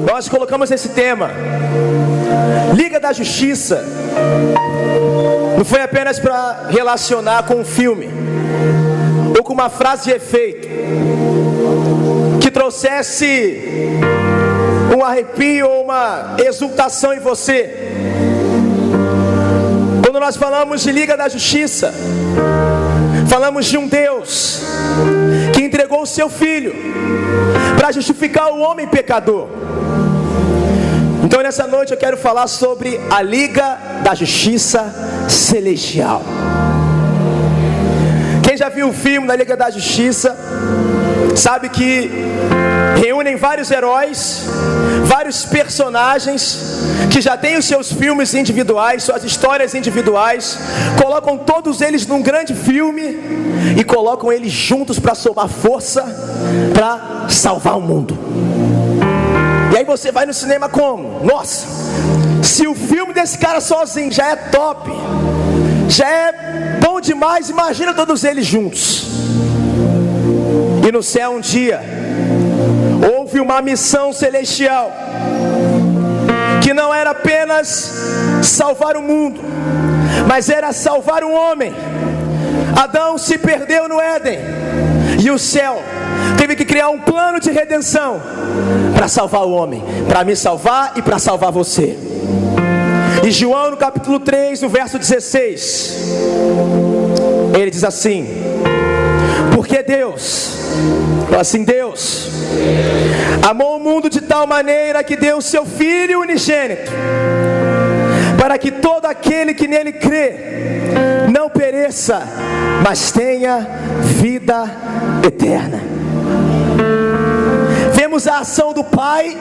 nós colocamos esse tema, Liga da Justiça. Não foi apenas para relacionar com um filme ou com uma frase de efeito que trouxesse um arrepio ou uma exultação em você. Quando nós falamos de Liga da Justiça, falamos de um Deus que entregou o seu Filho para justificar o homem pecador. Então nessa noite eu quero falar sobre a Liga da Justiça Celestial. Quem já viu o filme da Liga da Justiça sabe que reúnem vários heróis, vários personagens que já têm os seus filmes individuais, suas histórias individuais, colocam todos eles num grande filme e colocam eles juntos para somar força para salvar o mundo. E aí você vai no cinema como? Nossa, se o filme desse cara sozinho já é top, já é bom demais, imagina todos eles juntos. E no céu um dia houve uma missão celestial que não era apenas salvar o mundo, mas era salvar um homem. Adão se perdeu no Éden e o céu teve que criar um plano de redenção para salvar o homem, para me salvar e para salvar você. E João no capítulo 3, no verso 16, ele diz assim: porque Deus amou o mundo de tal maneira que deu o seu Filho unigênito, para que todo aquele que nele crê não pereça, mas tenha vida eterna. Vemos a ação do Pai,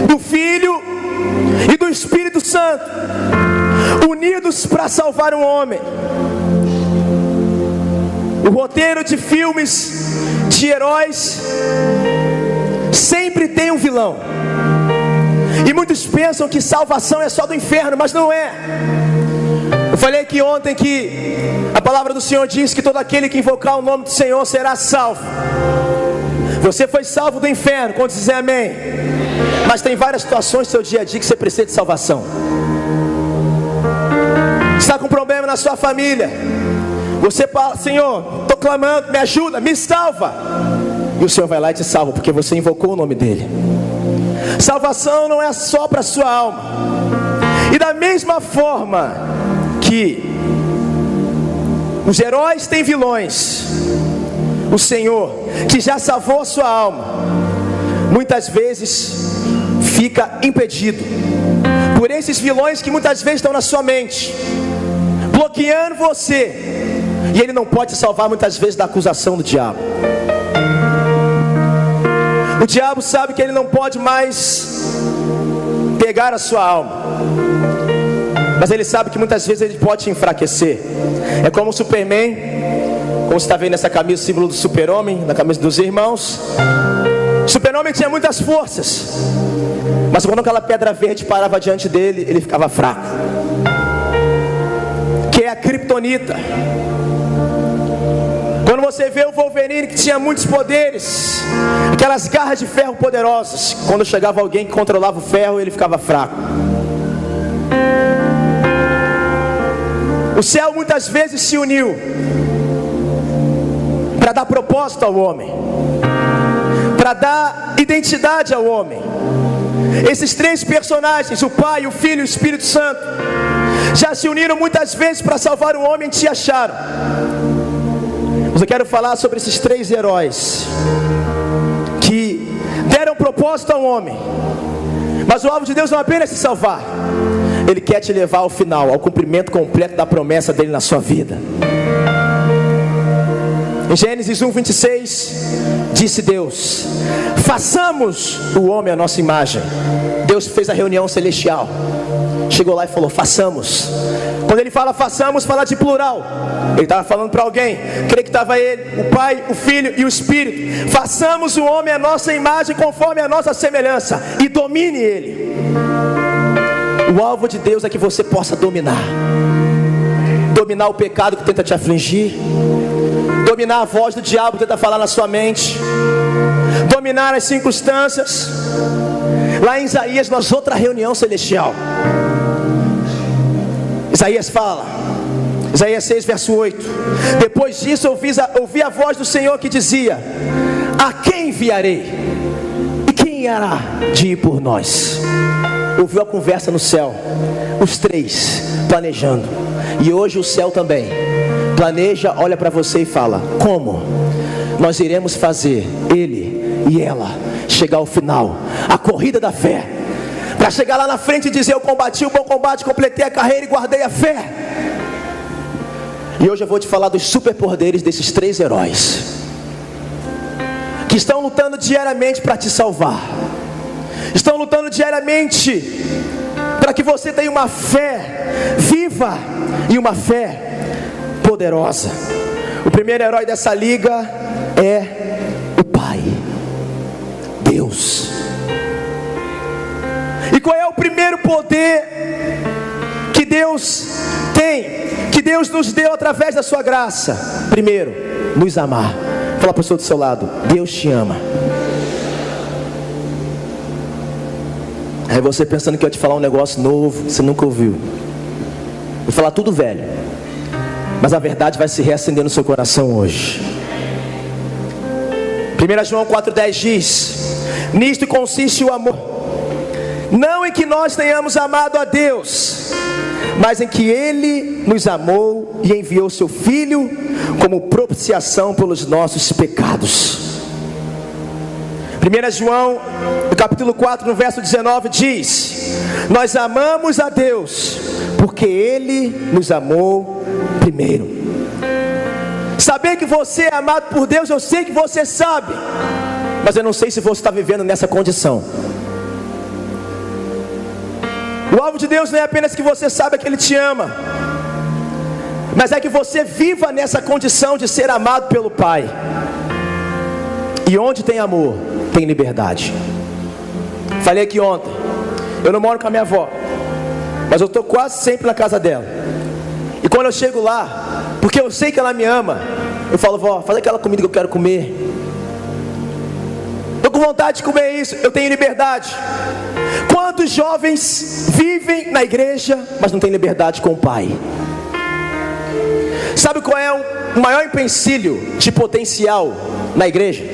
do Filho e do Espírito Santo unidos para salvar um homem. O roteiro de filmes de heróis sempre tem um vilão. E muitos pensam que salvação é só do inferno, mas não é. Eu falei aqui ontem que a palavra do Senhor diz que todo aquele que invocar o nome do Senhor será salvo. Você foi salvo do inferno, quando dizer amém. Mas tem várias situações do seu dia a dia que você precisa de salvação. Está com problema na sua família, você fala: Senhor, estou clamando, me ajuda, me salva. E o Senhor vai lá e te salva, porque você invocou o nome dele. Salvação não é só para a sua alma. E da mesma forma que os heróis têm vilões, o Senhor, que já salvou a sua alma, muitas vezes fica impedido por esses vilões que muitas vezes estão na sua mente, bloqueando você. E ele não pode te salvar muitas vezes da acusação do diabo. O diabo sabe que ele não pode mais pegar a sua alma, mas ele sabe que muitas vezes ele pode te enfraquecer. É como o Superman, como você está vendo nessa camisa, o símbolo do super-homem, na camisa dos irmãos. O super-homem tinha muitas forças, mas quando aquela pedra verde parava diante dele, ele ficava fraco. Que é a criptonita. Quando você vê o Wolverine, que tinha muitos poderes, aquelas garras de ferro poderosas, quando chegava alguém que controlava o ferro, ele ficava fraco. O céu muitas vezes se uniu para dar propósito ao homem, para dar identidade ao homem. Esses três personagens, o Pai, o Filho e o Espírito Santo, já se uniram muitas vezes para salvar o homem e te acharam. Mas eu quero falar sobre esses três heróis que deram propósito ao homem. Mas o alvo de Deus não é apenas te salvar, Ele quer te levar ao final, ao cumprimento completo da promessa dele na sua vida. Em Gênesis 1:26, disse Deus: façamos o homem à nossa imagem. Deus fez a reunião celestial, chegou lá e falou: façamos. Quando ele fala façamos, fala de plural. Ele estava falando para alguém, creio que estava ele, o Pai, o Filho e o Espírito. Façamos o homem à nossa imagem, conforme a nossa semelhança, e domine ele. O alvo de Deus é que você possa dominar o pecado que tenta te afligir, dominar a voz do diabo que tenta falar na sua mente, dominar dominar as circunstâncias. Lá em Isaías, nós outra reunião celestial. Isaías fala, Isaías 6, verso 8: depois disso ouvi a voz do Senhor que dizia: a quem enviarei? E quem hará de ir por nós? Ouviu a conversa no céu, os três planejando. E hoje o céu também planeja, olha para você e fala: como nós iremos fazer ele e ela chegar ao final, a corrida da fé, para chegar lá na frente e dizer: eu combati o bom combate, completei a carreira e guardei a fé. E hoje eu vou te falar dos superpoderes desses três heróis que estão lutando diariamente para te salvar, estão lutando diariamente para que você tenha uma fé viva e uma fé poderosa. O primeiro herói dessa liga é o Pai, Deus. E qual é o primeiro poder que Deus tem, que Deus nos deu através da sua graça? Primeiro, nos amar. Fala para a pessoa do seu lado: Deus te ama. Aí você pensando que eu ia te falar um negócio novo, você nunca ouviu. Vou falar tudo velho, mas a verdade vai se reacender no seu coração hoje. 1 João 4,10 diz: nisto consiste o amor, não em que nós tenhamos amado a Deus, mas em que Ele nos amou e enviou seu Filho como propiciação pelos nossos pecados. 1 João, no capítulo 4, no verso 19 diz: nós amamos a Deus porque Ele nos amou primeiro. Saber que você é amado por Deus, eu sei que você sabe, mas eu não sei se você está vivendo nessa condição. O alvo de Deus não é apenas que você saiba que Ele te ama, mas é que você viva nessa condição de ser amado pelo Pai. E onde tem amor, tem liberdade. Falei aqui ontem, eu não moro com a minha avó, mas eu estou quase sempre na casa dela. E quando eu chego lá, porque eu sei que ela me ama, eu falo: vó, faz aquela comida que eu quero comer. Estou com vontade de comer isso, eu tenho liberdade. Quantos jovens vivem na igreja, mas não têm liberdade com o Pai? Sabe qual é o maior empecilho de potencial na igreja?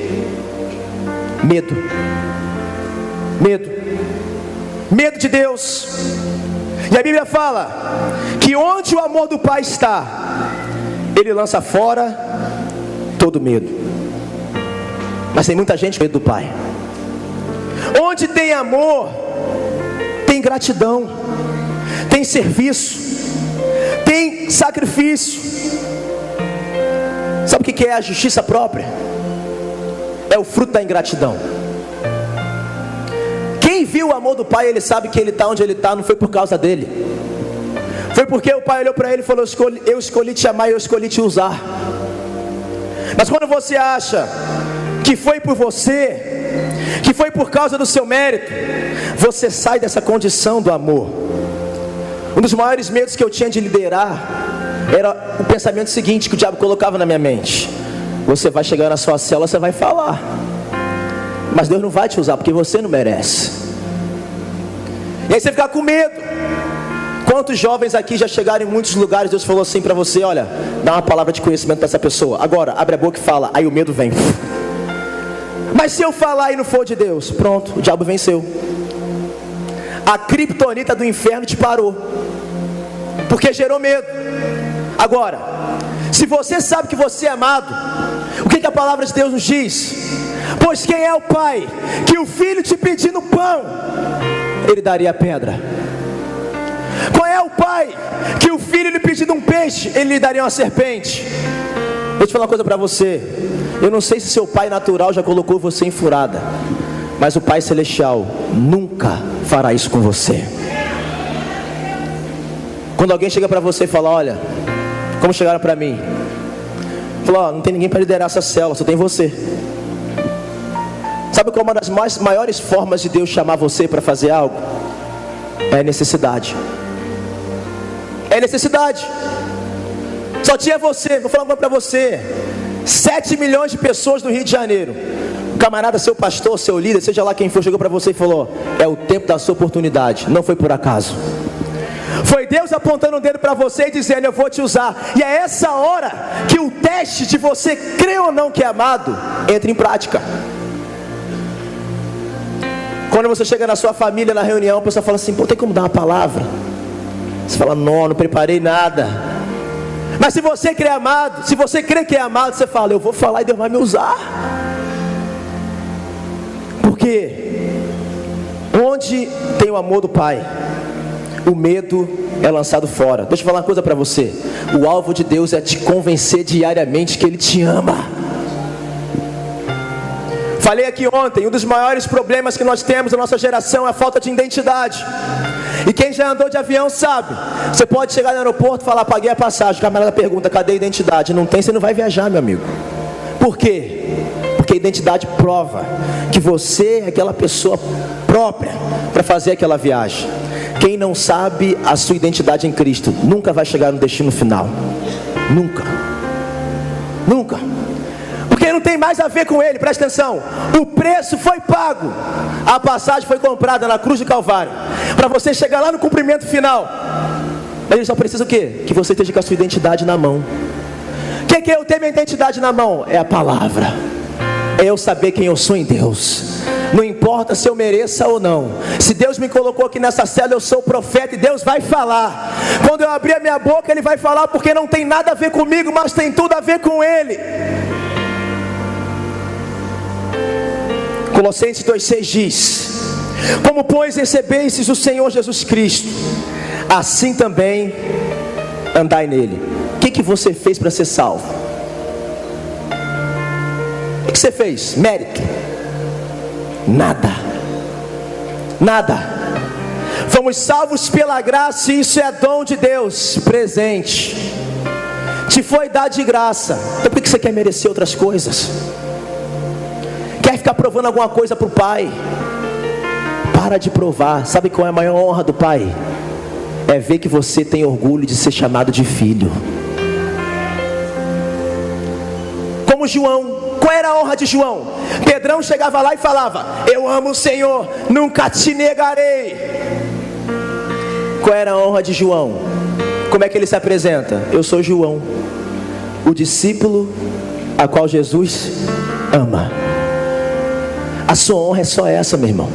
Medo. Medo. Medo de Deus. E a Bíblia fala que onde o amor do Pai está, Ele lança fora todo medo. Mas tem muita gente com medo do Pai. Onde tem amor, tem gratidão, tem serviço, tem sacrifício. Sabe o que é a justiça própria? É o fruto da ingratidão. Quem viu o amor do Pai, ele sabe que ele está onde ele está, não foi por causa dele. Foi porque o Pai olhou para ele e falou: eu escolhi te amar e eu escolhi te usar. Mas quando você acha que foi por você, que foi por causa do seu mérito, você sai dessa condição do amor. Um dos maiores medos que eu tinha de liderar era o pensamento seguinte que o diabo colocava na minha mente: você vai chegar na sua célula, você vai falar, mas Deus não vai te usar porque você não merece. E aí você fica com medo. Quantos jovens aqui já chegaram em muitos lugares, Deus falou assim para você: olha, dá uma palavra de conhecimento para essa pessoa, agora abre a boca e fala. Aí o medo vem. Mas se eu falar e não for de Deus, pronto, o diabo venceu. A criptonita do inferno te parou, porque gerou medo. Agora, se você sabe que você é amado, o que a palavra de Deus nos diz? Pois quem é o pai que o filho te pedindo pão, ele daria a pedra? Qual é o pai que o filho lhe pedindo um peixe, ele lhe daria uma serpente? Vou te falar uma coisa para você. Eu não sei se seu pai natural já colocou você em furada, mas o Pai Celestial nunca fará isso com você. Quando alguém chega para você e fala: olha, como chegaram para mim, falou: não tem ninguém para liderar essa célula, só tem você. Sabe qual é uma das maiores formas de Deus chamar você para fazer algo? É necessidade. É necessidade. Só tinha você. Vou falar uma coisa para você: 7 milhões de pessoas no Rio de Janeiro. camarada, seu pastor, seu líder, seja lá quem for, chegou para você e falou: é o tempo da sua oportunidade. Não foi por acaso. Foi Deus apontando o dedo para você e dizendo: eu vou te usar. E é essa hora que o teste de você crer ou não que é amado entra em prática. Quando você chega na sua família, na reunião, a pessoa fala assim: pô, tem como dar uma palavra? Você fala: não preparei nada. Mas se você crê amado, se você crê que é amado, você fala: eu vou falar e Deus vai me usar. Porque onde tem o amor do Pai, o medo é lançado fora. Deixa eu falar uma coisa para você: o alvo de Deus é te convencer diariamente que Ele te ama. Falei aqui ontem, um dos maiores problemas que nós temos na nossa geração é a falta de identidade. E quem já andou de avião sabe, você pode chegar no aeroporto e falar: paguei a passagem. O camarada pergunta: cadê a identidade? Não tem, você não vai viajar, meu amigo. Por quê? Porque a identidade prova que você é aquela pessoa própria para fazer aquela viagem. Quem não sabe a sua identidade em Cristo nunca vai chegar no destino final. Nunca. Nunca. Porque não tem mais a ver com Ele, presta atenção. O preço foi pago, a passagem foi comprada na cruz de Calvário, para você chegar lá no cumprimento final. Mas Ele só precisa o quê? Que você esteja com a sua identidade na mão. O que é eu ter minha identidade na mão? É a palavra. É eu saber quem eu sou em Deus. Não importa se eu mereça ou não. Se Deus me colocou aqui nessa cela, eu sou profeta e Deus vai falar. Quando eu abrir a minha boca, Ele vai falar, porque não tem nada a ver comigo, mas tem tudo a ver com Ele. Colossenses 2,6 diz: como pois recebestes o Senhor Jesus Cristo, assim também andai nele. O que você fez para ser salvo? O que você fez? Mérito? Nada. Nada. Fomos salvos pela graça, e isso é dom de Deus, presente. Te foi dado de graça. Então por que você quer merecer outras coisas? Quer ficar provando alguma coisa para o Pai? Para de provar. Sabe qual é a maior honra do Pai? É ver que você tem orgulho de ser chamado de filho. Como João. Qual era a honra de João? Pedrão chegava lá e falava: eu amo o Senhor, nunca te negarei. Qual era a honra de João? Como é que ele se apresenta? Eu sou João, o discípulo a qual Jesus ama. A sua honra é só essa, meu irmão: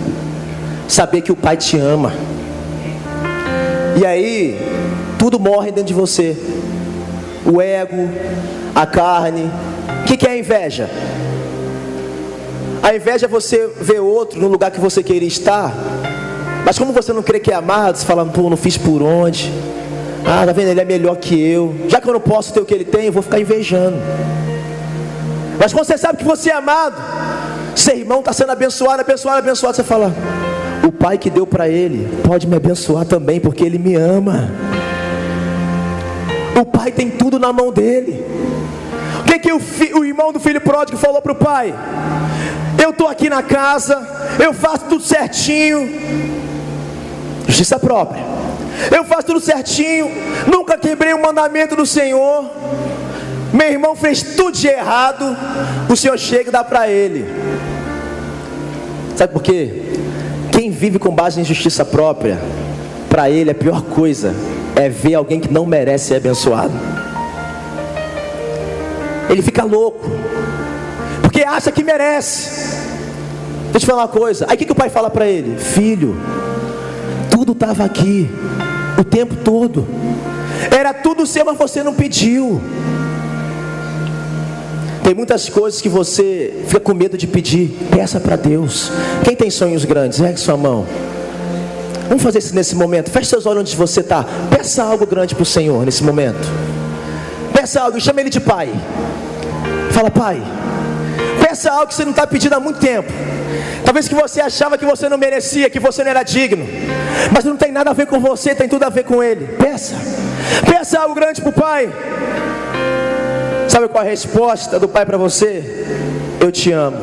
saber que o Pai te ama. E aí tudo morre dentro de você. O ego, a carne. O que é a inveja? A inveja é você ver outro no lugar que você queria estar, mas como você não crê que é amado, você fala: pô, não fiz por onde? Ah, tá vendo, ele é melhor que eu. Já que eu não posso ter o que ele tem, eu vou ficar invejando. Mas quando você sabe que você é amado, seu irmão está sendo abençoado, você fala: o Pai que deu para ele pode me abençoar também, porque ele me ama. O Pai tem tudo na mão dele. O que o irmão do filho pródigo falou para o pai? Eu estou aqui na casa, eu faço tudo certinho. Justiça própria. Eu faço tudo certinho, nunca quebrei o mandamento do Senhor. Meu irmão fez tudo de errado. O Senhor chega e dá para ele. Sabe por quê? Quem vive com base em justiça própria, para ele a pior coisa é ver alguém que não merece ser abençoado. Ele fica louco, porque acha que merece. Deixa eu te falar uma coisa. Aí o que o pai fala para ele? Filho, tudo estava aqui o tempo todo, era tudo seu, mas você não pediu. Tem muitas coisas que você fica com medo de pedir. Peça para Deus. Quem tem sonhos grandes, ergue sua mão. Vamos fazer isso nesse momento. Feche seus olhos onde você está. Peça algo grande para o Senhor nesse momento. Peça algo, chama Ele de Pai. Fala: Pai, peça algo que você não está pedindo há muito tempo. Talvez que você achava que você não merecia, que você não era digno, mas não tem nada a ver com você, tem tudo a ver com Ele. Peça algo grande para o Pai. Sabe qual é a resposta do Pai para você? Eu te amo,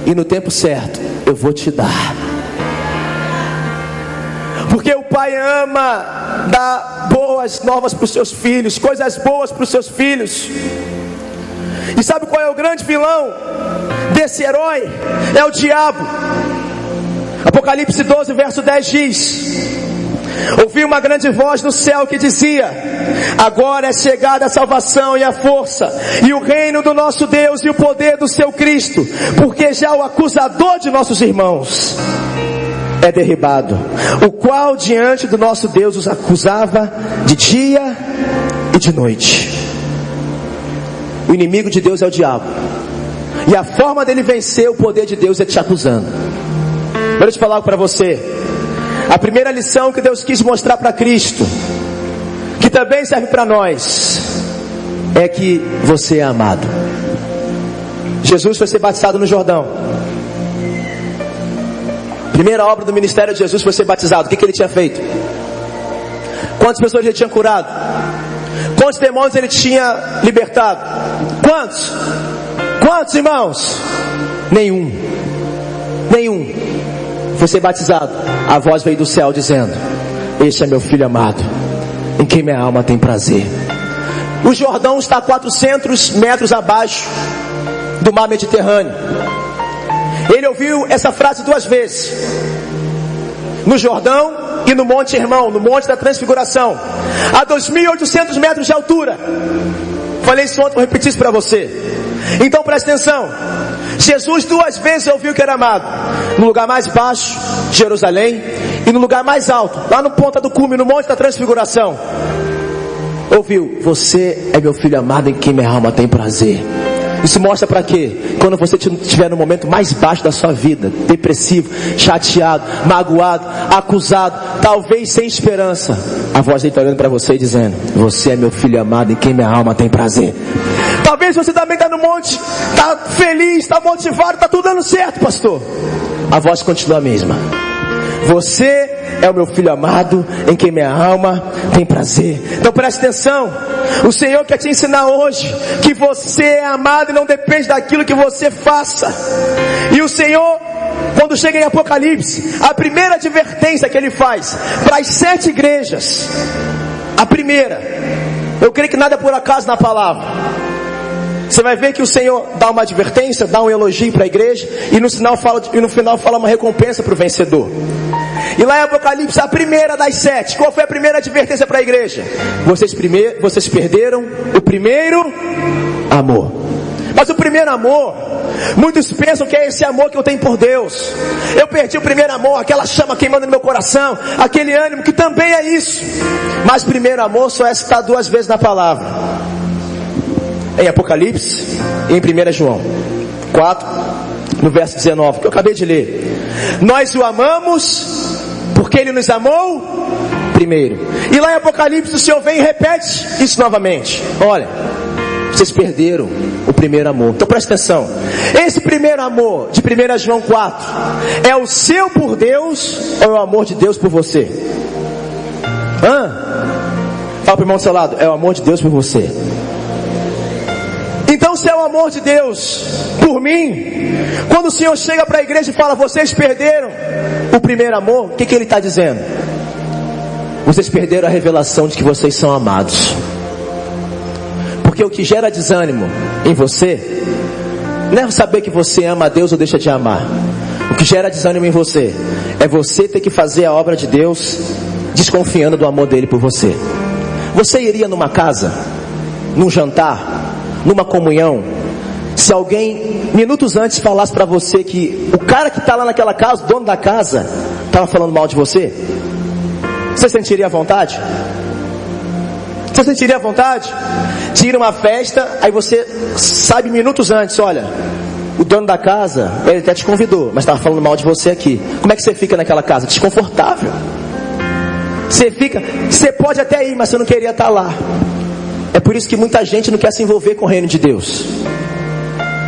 e no tempo certo eu vou te dar. Porque o Pai ama dar boas novas para os seus filhos, coisas boas para os seus filhos. E sabe qual é o grande vilão esse herói é o diabo. Apocalipse 12, verso 10 diz: ouvi uma grande voz no céu que dizia: agora é chegada a salvação e a força, e o reino do nosso Deus e o poder do seu Cristo, porque já o acusador de nossos irmãos é derribado, o qual diante do nosso Deus os acusava de dia e de noite. O inimigo de Deus é o diabo, e a forma dele vencer o poder de Deus é te acusando. Vou te falar algo para você. A primeira lição que Deus quis mostrar para Cristo, que também serve para nós, é que você é amado. Jesus foi ser batizado no Jordão. Primeira obra do ministério de Jesus foi ser batizado. O que ele tinha feito? Quantas pessoas ele tinha curado? Quantos demônios ele tinha libertado? Quantos? Quantos, irmãos? Nenhum. Foi ser batizado. A voz veio do céu dizendo: este é meu filho amado, em quem minha alma tem prazer. O Jordão está a 400 metros abaixo do mar Mediterrâneo. Ele ouviu essa frase 2 vezes: no Jordão e no Monte Hermão, no Monte da Transfiguração, a 2.800 metros de altura. Falei isso ontem, vou repetir isso para você. Então preste atenção. Jesus 2 vezes ouviu que era amado: no lugar mais baixo, Jerusalém, e no lugar mais alto, lá no ponta do cume, no Monte da Transfiguração. Ouviu: você é meu filho amado, em quem minha alma tem prazer. Isso mostra para quê? Quando você estiver no momento mais baixo da sua vida, depressivo, chateado, magoado, acusado, talvez sem esperança, a voz dele está olhando para você e dizendo: você é meu filho amado, em quem minha alma tem prazer. Talvez você também está no monte, está feliz, está motivado, está tudo dando certo, pastor. A voz continua a mesma: você é o meu filho amado, em quem minha alma tem prazer. Então preste atenção. O Senhor quer te ensinar hoje que você é amado e não depende daquilo que você faça. E o Senhor, quando chega em Apocalipse, a primeira advertência que Ele faz para as 7 igrejas, a primeira, eu creio que nada é por acaso na palavra. Você vai ver que o Senhor dá uma advertência, dá um elogio para a igreja, e no final fala uma recompensa para o vencedor. E lá em Apocalipse, a primeira das 7, qual foi a primeira advertência para a igreja? Vocês perderam o primeiro amor. Mas o primeiro amor, muitos pensam que é esse amor que eu tenho por Deus. Eu perdi o primeiro amor, aquela chama queimando no meu coração, aquele ânimo que também é isso. Mas primeiro amor só é citado 2 vezes na palavra, em Apocalipse e em 1 João 4, no verso 19, que eu acabei de ler. Nós o amamos porque Ele nos amou primeiro. E lá em Apocalipse o Senhor vem e repete isso novamente: olha, vocês perderam o primeiro amor. Então preste atenção. Esse primeiro amor de 1 João 4 é o seu por Deus ou é o amor de Deus por você? Fala para o irmão do seu lado: é o amor de Deus por você. Então se é o amor de Deus por mim, quando o Senhor chega para a igreja e fala: vocês perderam o primeiro amor, o que Ele está dizendo? Vocês perderam a revelação de que vocês são amados. Porque o que gera desânimo em você não é saber que você ama a Deus ou deixa de amar. O que gera desânimo em você é você ter que fazer a obra de Deus desconfiando do amor dele por você. Você iria numa casa, num jantar, numa comunhão, se alguém minutos antes falasse para você que o cara que está lá naquela casa, o dono da casa, estava falando mal de você? Você sentiria vontade? Você sentiria vontade de ir a uma festa, aí você sabe minutos antes: olha, o dono da casa, ele até te convidou, mas estava falando mal de você aqui. Como é que você fica naquela casa? Desconfortável. Você pode até ir, mas você não queria estar lá. É por isso que muita gente não quer se envolver com o reino de Deus.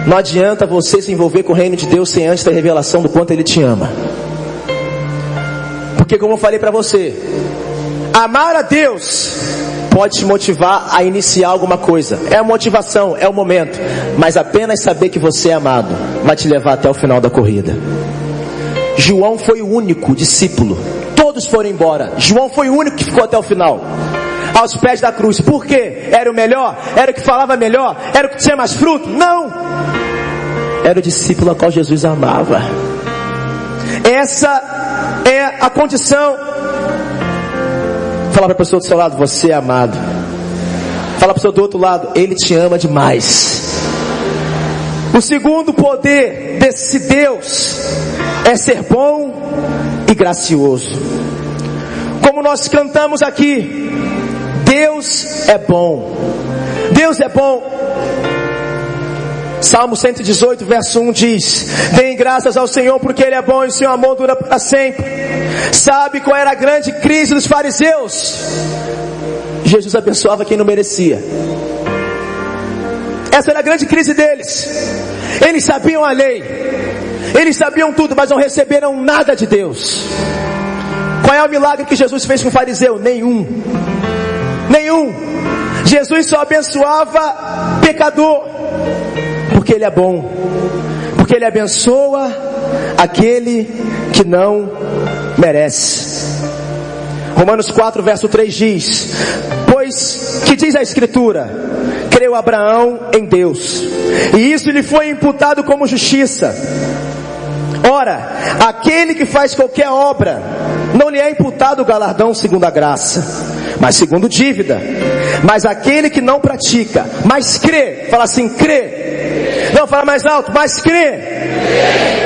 Não adianta você se envolver com o reino de Deus sem antes ter revelação do quanto Ele te ama. Porque, como eu falei para você, amar a Deus pode te motivar a iniciar alguma coisa. É a motivação, é o momento. Mas apenas saber que você é amado vai te levar até o final da corrida. João foi o único discípulo. Todos foram embora. João foi o único que ficou até o final, aos pés da cruz. Por quê? Era o melhor? Era o que falava melhor? Era o que tinha mais fruto? Não! era o discípulo a qual Jesus amava. Essa é a condição. Fala para a pessoa do seu lado: você é amado. Fala para a pessoa do outro lado: Ele te ama demais. O segundo poder desse Deus é ser bom e gracioso. Como nós cantamos aqui, Deus é bom. Deus é bom. Salmo 118, verso 1 diz: deem graças ao Senhor porque Ele é bom e o seu amor dura para sempre. Sabe qual era a grande crise dos fariseus? Jesus abençoava quem não merecia. Essa era a grande crise deles. Eles sabiam a lei, eles sabiam tudo, mas não receberam nada de Deus. Qual é o milagre que Jesus fez com o fariseu? Nenhum. Jesus só abençoava pecador, porque Ele é bom, porque Ele abençoa aquele que não merece. Romanos 4, verso 3 diz: pois que diz a Escritura? Creu Abraão em Deus, e isso lhe foi imputado como justiça. Ora, aquele que faz qualquer obra, não lhe é imputado o galardão segundo a graça, mas segundo dívida. Mas aquele que não pratica, mas crê, fala assim: crê. Não, fala mais alto: mas crê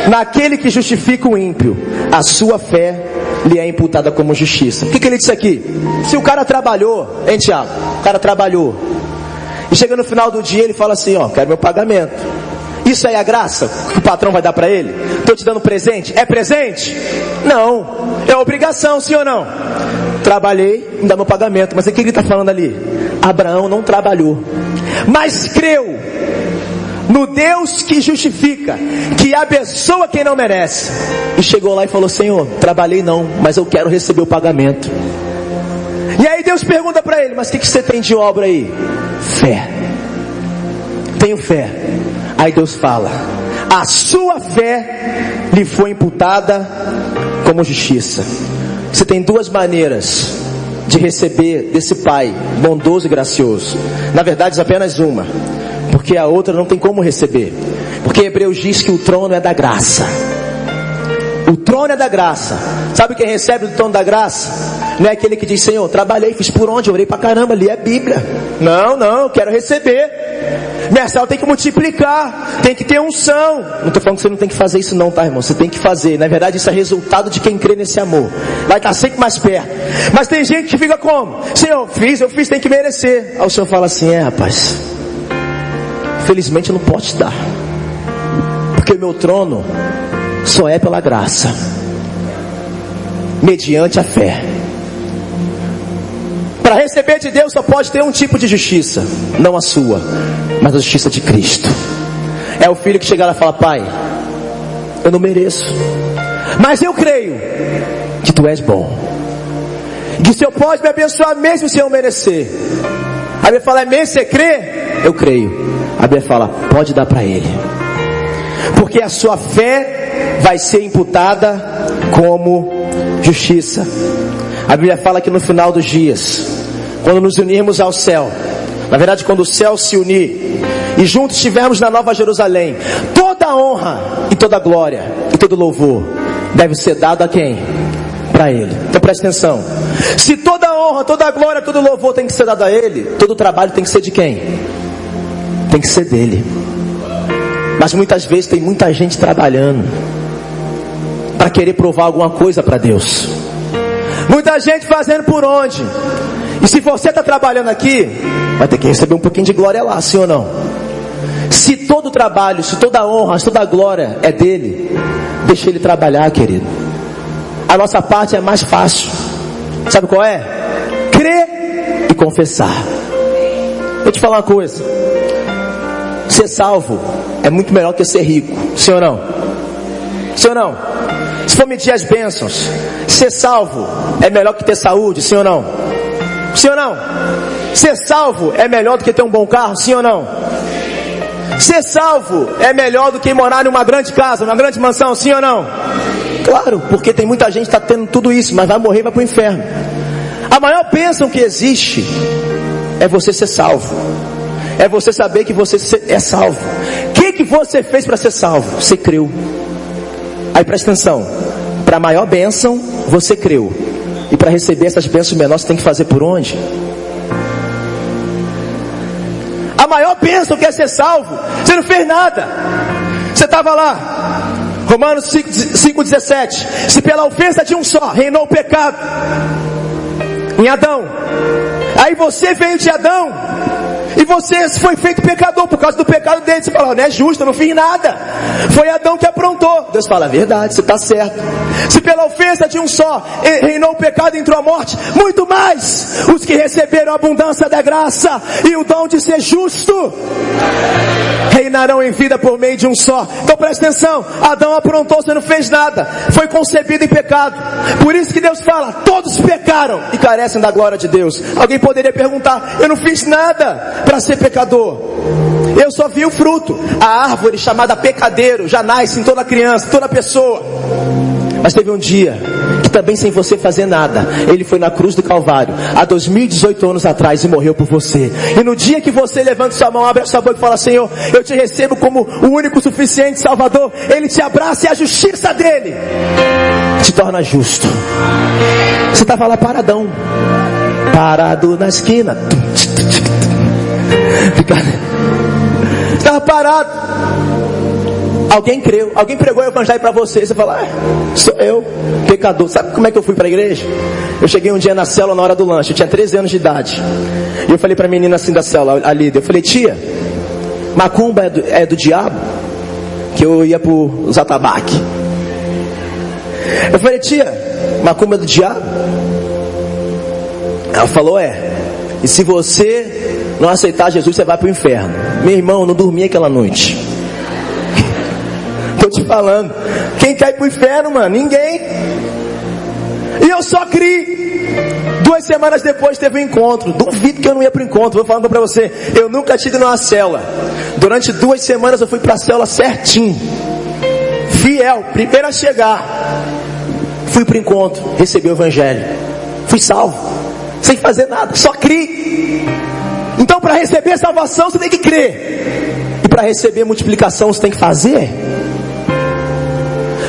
naquele que justifica o ímpio, a sua fé lhe é imputada como justiça. O que ele disse aqui? Se o cara trabalhou, hein, Tiago? O cara trabalhou, e chega no final do dia ele fala assim: ó, quero meu pagamento. Isso aí é a graça que o patrão vai dar para ele? Estou te dando presente. É presente? Não, é obrigação, sim ou não? Trabalhei, me dá meu pagamento. Mas o que ele está falando ali? Abraão não trabalhou, mas creu no Deus que justifica, que abençoa quem não merece. E chegou lá e falou: Senhor, trabalhei não, mas eu quero receber o pagamento. E aí Deus pergunta para ele: mas o que você tem de obra aí? Fé. Tenho fé. Aí Deus fala: a sua fé lhe foi imputada como justiça. Você tem duas maneiras de receber desse Pai bondoso e gracioso. Na verdade, apenas uma, porque a outra não tem como receber. Porque Hebreus diz que o trono é da graça. O trono é da graça. Sabe quem recebe o trono da graça? Não é aquele que diz: Senhor, trabalhei, fiz por onde? Orei pra caramba, li a Bíblia. Não, eu quero receber. Mensal tem que multiplicar, tem que ter unção. Não estou falando que você não tem que fazer isso não, tá, irmão? Você tem que fazer. Na verdade, isso é resultado de quem crê nesse amor. Vai estar sempre mais perto. Mas tem gente que fica como? Senhor, eu fiz, tem que merecer. Aí o Senhor fala assim: rapaz, felizmente eu não posso te dar, porque o meu trono só é pela graça, mediante a fé. Para receber de Deus só pode ter um tipo de justiça, não a sua, mas a justiça de Cristo. É o filho que chega lá e fala: Pai, eu não mereço, mas eu creio que Tu és bom, que o Senhor pode me abençoar mesmo sem eu merecer. A Bíblia fala: é mesmo, você crê? Eu creio. A Bíblia fala: pode dar para ele, porque a sua fé vai ser imputada como justiça. A Bíblia fala que no final dos dias, quando nos unirmos ao céu, na verdade quando o céu se unir e juntos estivermos na Nova Jerusalém, toda a honra e toda a glória e todo louvor deve ser dado a quem? Para Ele. Então preste atenção: se toda a honra, toda a glória, todo o louvor tem que ser dado a Ele, todo o trabalho tem que ser de quem? Tem que ser dele. Mas muitas vezes tem muita gente trabalhando para querer provar alguma coisa para Deus. Muita gente fazendo por onde? E se você está trabalhando aqui, vai ter que receber um pouquinho de glória lá, sim ou não? Se todo o trabalho, se toda a honra, se toda a glória é dele, deixa ele trabalhar, querido. A nossa parte é mais fácil. Sabe qual é? Crer e confessar. Vou te falar uma coisa: ser salvo é muito melhor que ser rico, sim ou não? Sim ou não? Se for medir as bênçãos, ser salvo é melhor que ter saúde, sim ou não? Sim ou não? Ser salvo é melhor do que ter um bom carro, sim ou não? Ser salvo é melhor do que morar numa grande casa, numa grande mansão, sim ou não? Claro, porque tem muita gente que está tendo tudo isso, mas vai morrer e vai para o inferno. A maior bênção que existe é você ser salvo. É você saber que você é salvo. O que você fez para ser salvo? Você creu. Aí presta atenção, para a maior bênção, você creu. E para receber essas bênçãos menores, você tem que fazer por onde? A maior bênção que é ser salvo, você não fez nada. Você estava lá, Romanos 5,17. Se pela ofensa de um só reinou o pecado em Adão, aí você veio de Adão e você foi feito pecador por causa do pecado dele. Você fala, não é justo, eu não fiz nada, foi Adão que aprontou. Deus fala, verdade, você está certo. Se pela ofensa de um só reinou o pecado e entrou a morte, muito mais os que receberam a abundância da graça e o dom de ser justo reinarão em vida por meio de um só. Então presta atenção, Adão aprontou, você não fez nada, foi concebido em pecado. Por isso que Deus fala, todos pecaram e carecem da glória de Deus. Alguém poderia perguntar, eu não fiz nada para ser pecador, eu só vi o fruto. A árvore chamada pecadeiro já nasce em toda criança, toda pessoa. Mas teve um dia que também sem você fazer nada, Ele foi na cruz do Calvário há 2018 anos atrás e morreu por você. E no dia que você levanta sua mão, abre a sua boca e fala, Senhor, eu te recebo como o único suficiente Salvador, Ele te abraça e a justiça dele te torna justo. Você estava lá paradão, parado na esquina, estava parado. Alguém creu, alguém pregou o evangelho para você. Você fala, sou eu, pecador. Sabe como é que eu fui para a igreja? Eu cheguei um dia na célula na hora do lanche, eu tinha 13 anos de idade. E eu falei para a menina assim da célula, a líder, eu falei, tia, macumba é do diabo? Que eu ia pro Zatabaque. Eu falei, tia, macumba é do diabo? Ela falou, e se você não aceitar Jesus, você vai pro inferno. Meu irmão, eu não dormi aquela noite. Tô te falando, quem cai pro inferno, mano? Ninguém. E eu só criei. 2 semanas depois teve um encontro. Duvido que eu não ia pro encontro. Vou falando pra você, eu nunca tive numa célula. Durante 2 semanas eu fui pra célula certinho, fiel, primeiro a chegar. Fui pro encontro, recebi o evangelho, fui salvo, sem fazer nada, só criei. Então para receber salvação você tem que crer, e para receber multiplicação você tem que fazer.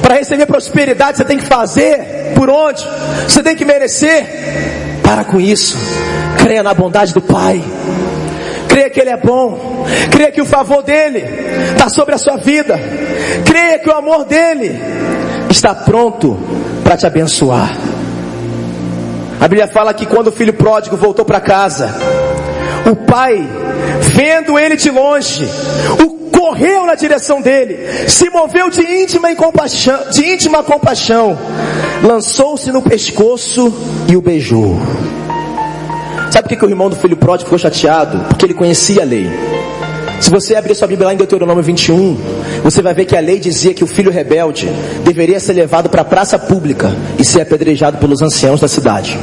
Para receber prosperidade você tem que fazer. Por onde? Você tem que merecer. Para com isso, creia na bondade do Pai, creia que Ele é bom, creia que o favor dEle está sobre a sua vida, creia que o amor dEle está pronto para te abençoar. A Bíblia fala que quando o filho pródigo voltou para casa, o pai, vendo ele de longe, correu na direção dele, se moveu de íntima compaixão, lançou-se no pescoço e o beijou. Sabe por que o irmão do filho pródigo ficou chateado? Porque ele conhecia a lei. Se você abrir sua Bíblia lá em Deuteronômio 21, você vai ver que a lei dizia que o filho rebelde deveria ser levado para a praça pública e ser apedrejado pelos anciãos da cidade.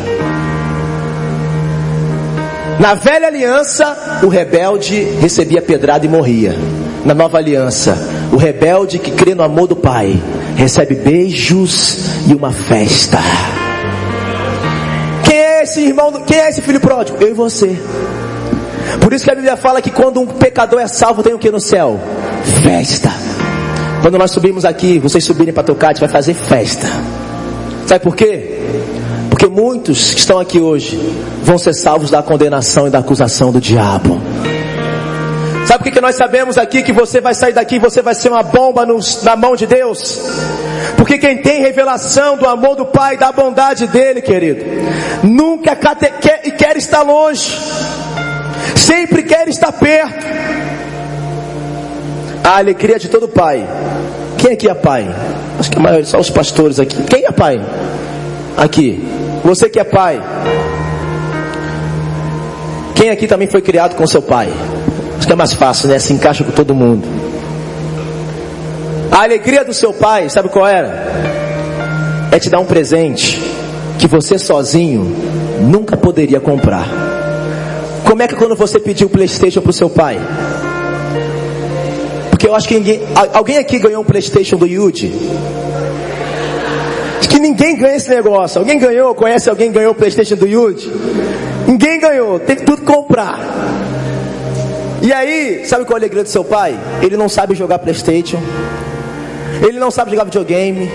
Na velha aliança, o rebelde recebia pedrada e morria. Na nova aliança, o rebelde que crê no amor do Pai recebe beijos e uma festa. Quem é esse irmão? Quem é esse filho pródigo? Eu e você. Por isso que a Bíblia fala que quando um pecador é salvo, tem o que no céu? Festa. Quando nós subimos aqui, vocês subirem para tocar, a gente vai fazer festa. Sabe por quê? Porque muitos que estão aqui hoje vão ser salvos da condenação e da acusação do diabo. Sabe por que nós sabemos aqui que você vai sair daqui e você vai ser uma bomba na mão de Deus? Porque quem tem revelação do amor do Pai, da bondade dele, querido, nunca quer estar longe, sempre quer estar perto. A alegria de todo pai. Quem aqui é pai? Acho que a maioria, só os pastores aqui. Quem é pai? Aqui. Você que é pai. Quem aqui também foi criado com seu pai? Acho que é mais fácil, né? Se encaixa com todo mundo. A alegria do seu pai, sabe qual era? É te dar um presente que você sozinho nunca poderia comprar. Como é que quando você pediu o PlayStation pro seu pai? Porque eu acho que alguém aqui ganhou um PlayStation do Yudi? Acho que ninguém ganha esse negócio. Alguém ganhou? Conhece alguém que ganhou o PlayStation do Yudi? Ninguém ganhou, tem que tudo comprar. E aí, sabe qual é a alegria do seu pai? Ele não sabe jogar PlayStation, ele não sabe jogar videogame,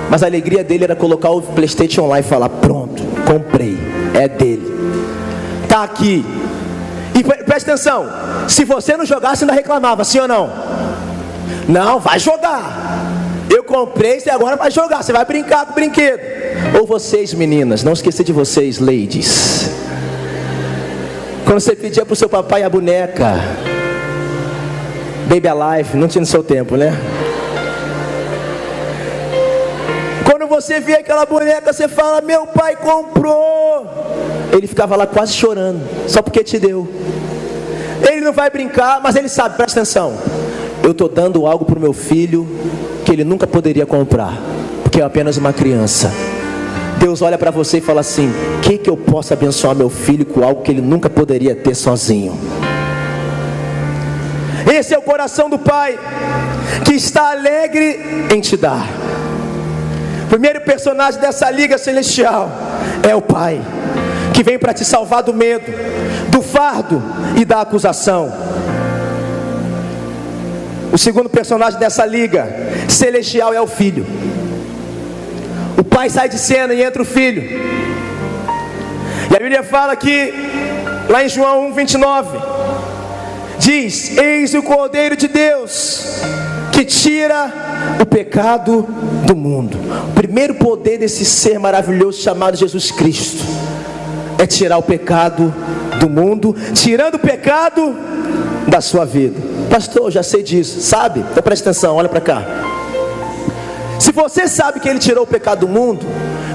mas a alegria dele era colocar o PlayStation lá e falar: pronto, comprei, é dele, tá aqui. E preste atenção, se você não jogasse, ainda reclamava, sim ou não? Não, vai jogar. Eu comprei, você agora vai jogar, você vai brincar com o brinquedo. Ou vocês, meninas, não esqueça de vocês, ladies. Quando você pedia pro seu papai a boneca Baby Alive, não tinha no seu tempo, né? Quando você via aquela boneca, você fala: meu pai comprou. Ele ficava lá quase chorando, só porque te deu. Ele não vai brincar, mas ele sabe, presta atenção: eu estou dando algo para o meu filho que ele nunca poderia comprar, porque é apenas uma criança. Deus olha para você e fala assim: o que eu posso abençoar meu filho com algo que ele nunca poderia ter sozinho? Esse é o coração do Pai, que está alegre em te dar. O primeiro personagem dessa liga celestial é o Pai, que vem para te salvar do medo, do fardo e da acusação. O segundo personagem dessa liga celestial é o Filho. O pai sai de cena e entra o filho. E a Bíblia fala que, lá em João 1:29, diz: eis o Cordeiro de Deus, que tira o pecado do mundo. O primeiro poder desse ser maravilhoso chamado Jesus Cristo é tirar o pecado do mundo, tirando o pecado da sua vida. Pastor, já sei disso, sabe? Então presta atenção, olha para cá. Se você sabe que Ele tirou o pecado do mundo,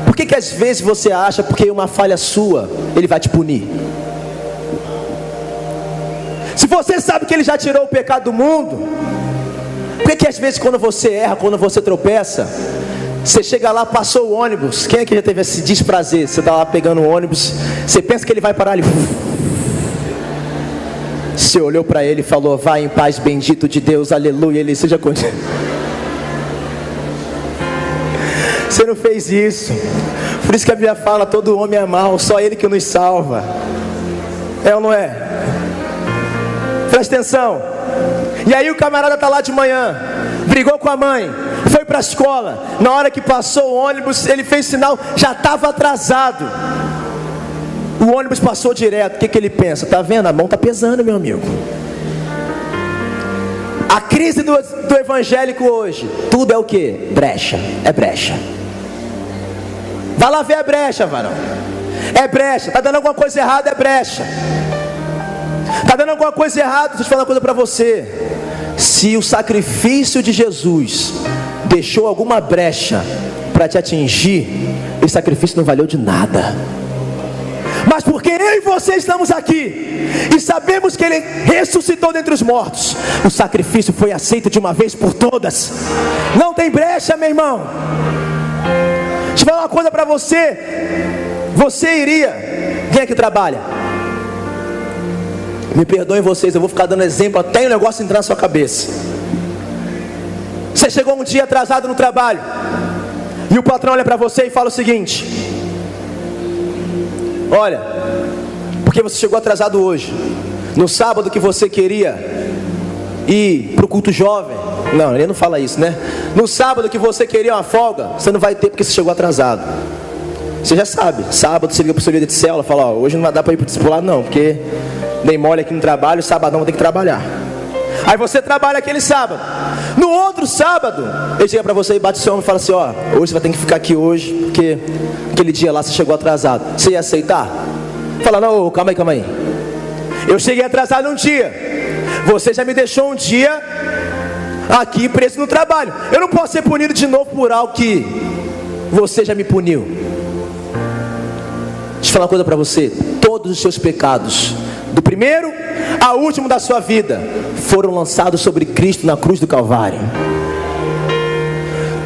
por que às vezes você acha, porque uma falha sua, Ele vai te punir? Se você sabe que Ele já tirou o pecado do mundo, por que às vezes quando você erra, quando você tropeça, você chega lá, passou o ônibus, quem é que já teve esse desprazer? Você está lá pegando o ônibus, você pensa que ele vai parar ali, você olhou para ele e falou: vai em paz, bendito de Deus, aleluia, Ele seja contigo. Você não fez isso. Por isso que a Bíblia fala: todo homem é mau, só Ele que nos salva. É ou não é? Presta atenção. E aí o camarada está lá de manhã, brigou com a mãe, foi para a escola. Na hora que passou o ônibus, ele fez sinal, já estava atrasado. O ônibus passou direto. O que ele pensa? Tá vendo? A mão está pesando, meu amigo. A crise do evangélico hoje, tudo é o que? Brecha, é brecha. Vai lá ver a brecha, varão. É brecha, tá dando alguma coisa errada, é brecha. Tá dando alguma coisa errada, deixa eu falar uma coisa para você. Se o sacrifício de Jesus deixou alguma brecha para te atingir, esse sacrifício não valeu de nada. Mas porque eu e você estamos aqui e sabemos que Ele ressuscitou dentre os mortos, o sacrifício foi aceito de uma vez por todas. Não tem brecha, meu irmão. Deixa eu falar uma coisa para você. Você iria... Quem é que trabalha? Me perdoem vocês, eu vou ficar dando exemplo até o negócio entrar na sua cabeça. Você chegou um dia atrasado no trabalho e o patrão olha para você e fala o seguinte: olha, porque você chegou atrasado hoje, no sábado que você queria ir para o culto jovem, não, ele não fala isso, né? No sábado que você queria uma folga, você não vai ter porque você chegou atrasado. Você já sabe, sábado você liga para o seu líder de célula e fala: ó, hoje não vai dar para ir para o discipulado não, porque dei mole aqui no trabalho, sabadão vou ter que trabalhar. Aí você trabalha aquele sábado. No outro sábado, ele chega para você e bate o seu ombro e fala assim: ó, hoje você vai ter que ficar aqui hoje, porque aquele dia lá você chegou atrasado. Você ia aceitar? Fala: não, calma aí. Eu cheguei atrasado um dia, você já me deixou um dia aqui preso no trabalho. Eu não posso ser punido de novo por algo que você já me puniu. Deixa eu falar uma coisa para você: todos os seus pecados, do primeiro ao último da sua vida, foram lançados sobre Cristo na cruz do Calvário.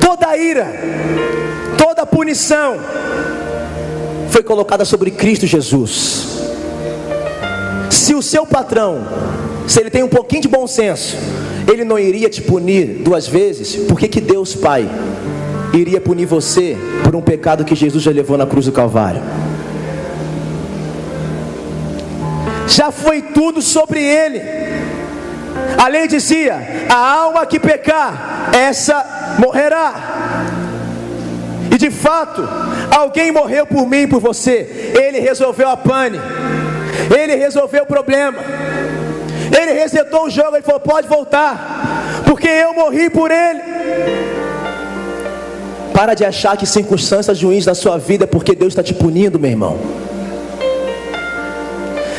Toda a ira, toda a punição foi colocada sobre Cristo Jesus. Se o seu patrão, se ele tem um pouquinho de bom senso, ele não iria te punir duas vezes, por que Deus Pai iria punir você por um pecado que Jesus já levou na cruz do Calvário? já foi tudo sobre ele. A lei dizia: a alma que pecar, essa morrerá. E de fato, alguém morreu por mim e por você. Ele resolveu a pane, ele resolveu o problema, ele resetou o jogo. Ele falou: pode voltar, porque eu morri por ele. Para de achar que circunstâncias ruins na sua vida é porque Deus está te punindo, meu irmão.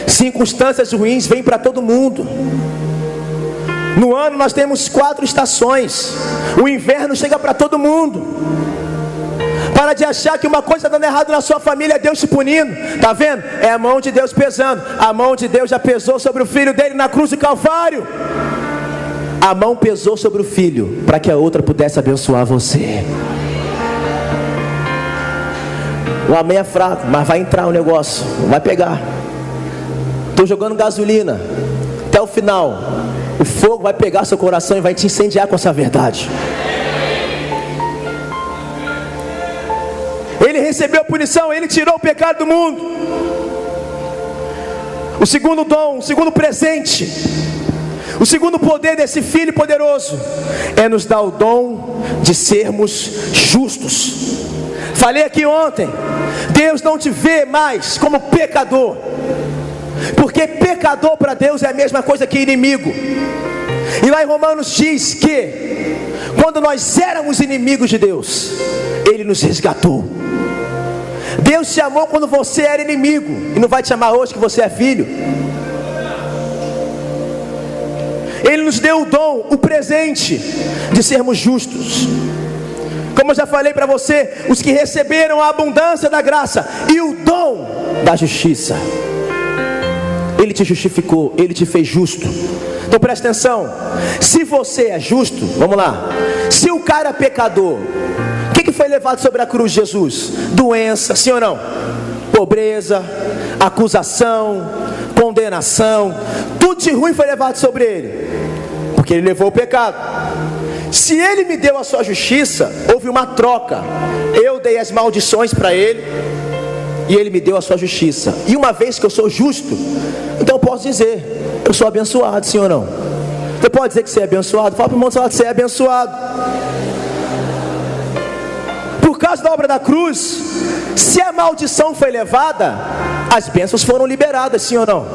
Circunstâncias ruins vêm para todo mundo. No ano nós temos 4 estações. O inverno chega para todo mundo. Para de achar que uma coisa dando errado na sua família é Deus te punindo. Está vendo? É a mão de Deus pesando. A mão de Deus já pesou sobre o filho dele na cruz do Calvário. A mão pesou sobre o filho para que a outra pudesse abençoar você. O amém é fraco, mas vai entrar o negócio, vai pegar. Estou jogando gasolina até o final. O fogo vai pegar seu coração e vai te incendiar com essa verdade. Ele recebeu a punição, ele tirou o pecado do mundo. O segundo dom, o segundo presente, o segundo poder desse Filho poderoso é nos dar o dom de sermos justos. Falei aqui ontem, Deus não te vê mais como pecador, porque pecador para Deus é a mesma coisa que inimigo. E lá em Romanos diz que quando nós éramos inimigos de Deus, Ele nos resgatou. Deus te amou quando você era inimigo, e não vai te amar hoje que você é filho. Ele nos deu o dom, o presente de sermos justos. Como eu já falei para você, os que receberam a abundância da graça e o dom da justiça, Ele te justificou, Ele te fez justo. Então presta atenção, se você é justo, vamos lá. Se o cara é pecador, o que foi levado sobre a cruz de Jesus? Doença, sim ou não? Pobreza, acusação, condenação, tudo de ruim foi levado sobre Ele, porque Ele levou o pecado. Se Ele me deu a sua justiça, houve uma troca. Eu dei as maldições para Ele e Ele me deu a sua justiça. E uma vez que eu sou justo, então eu posso dizer: eu sou abençoado, sim ou não? Você pode dizer que você é abençoado? Fala para o irmão que você é abençoado. Por causa da obra da cruz, se a maldição foi levada, as bênçãos foram liberadas, sim ou não?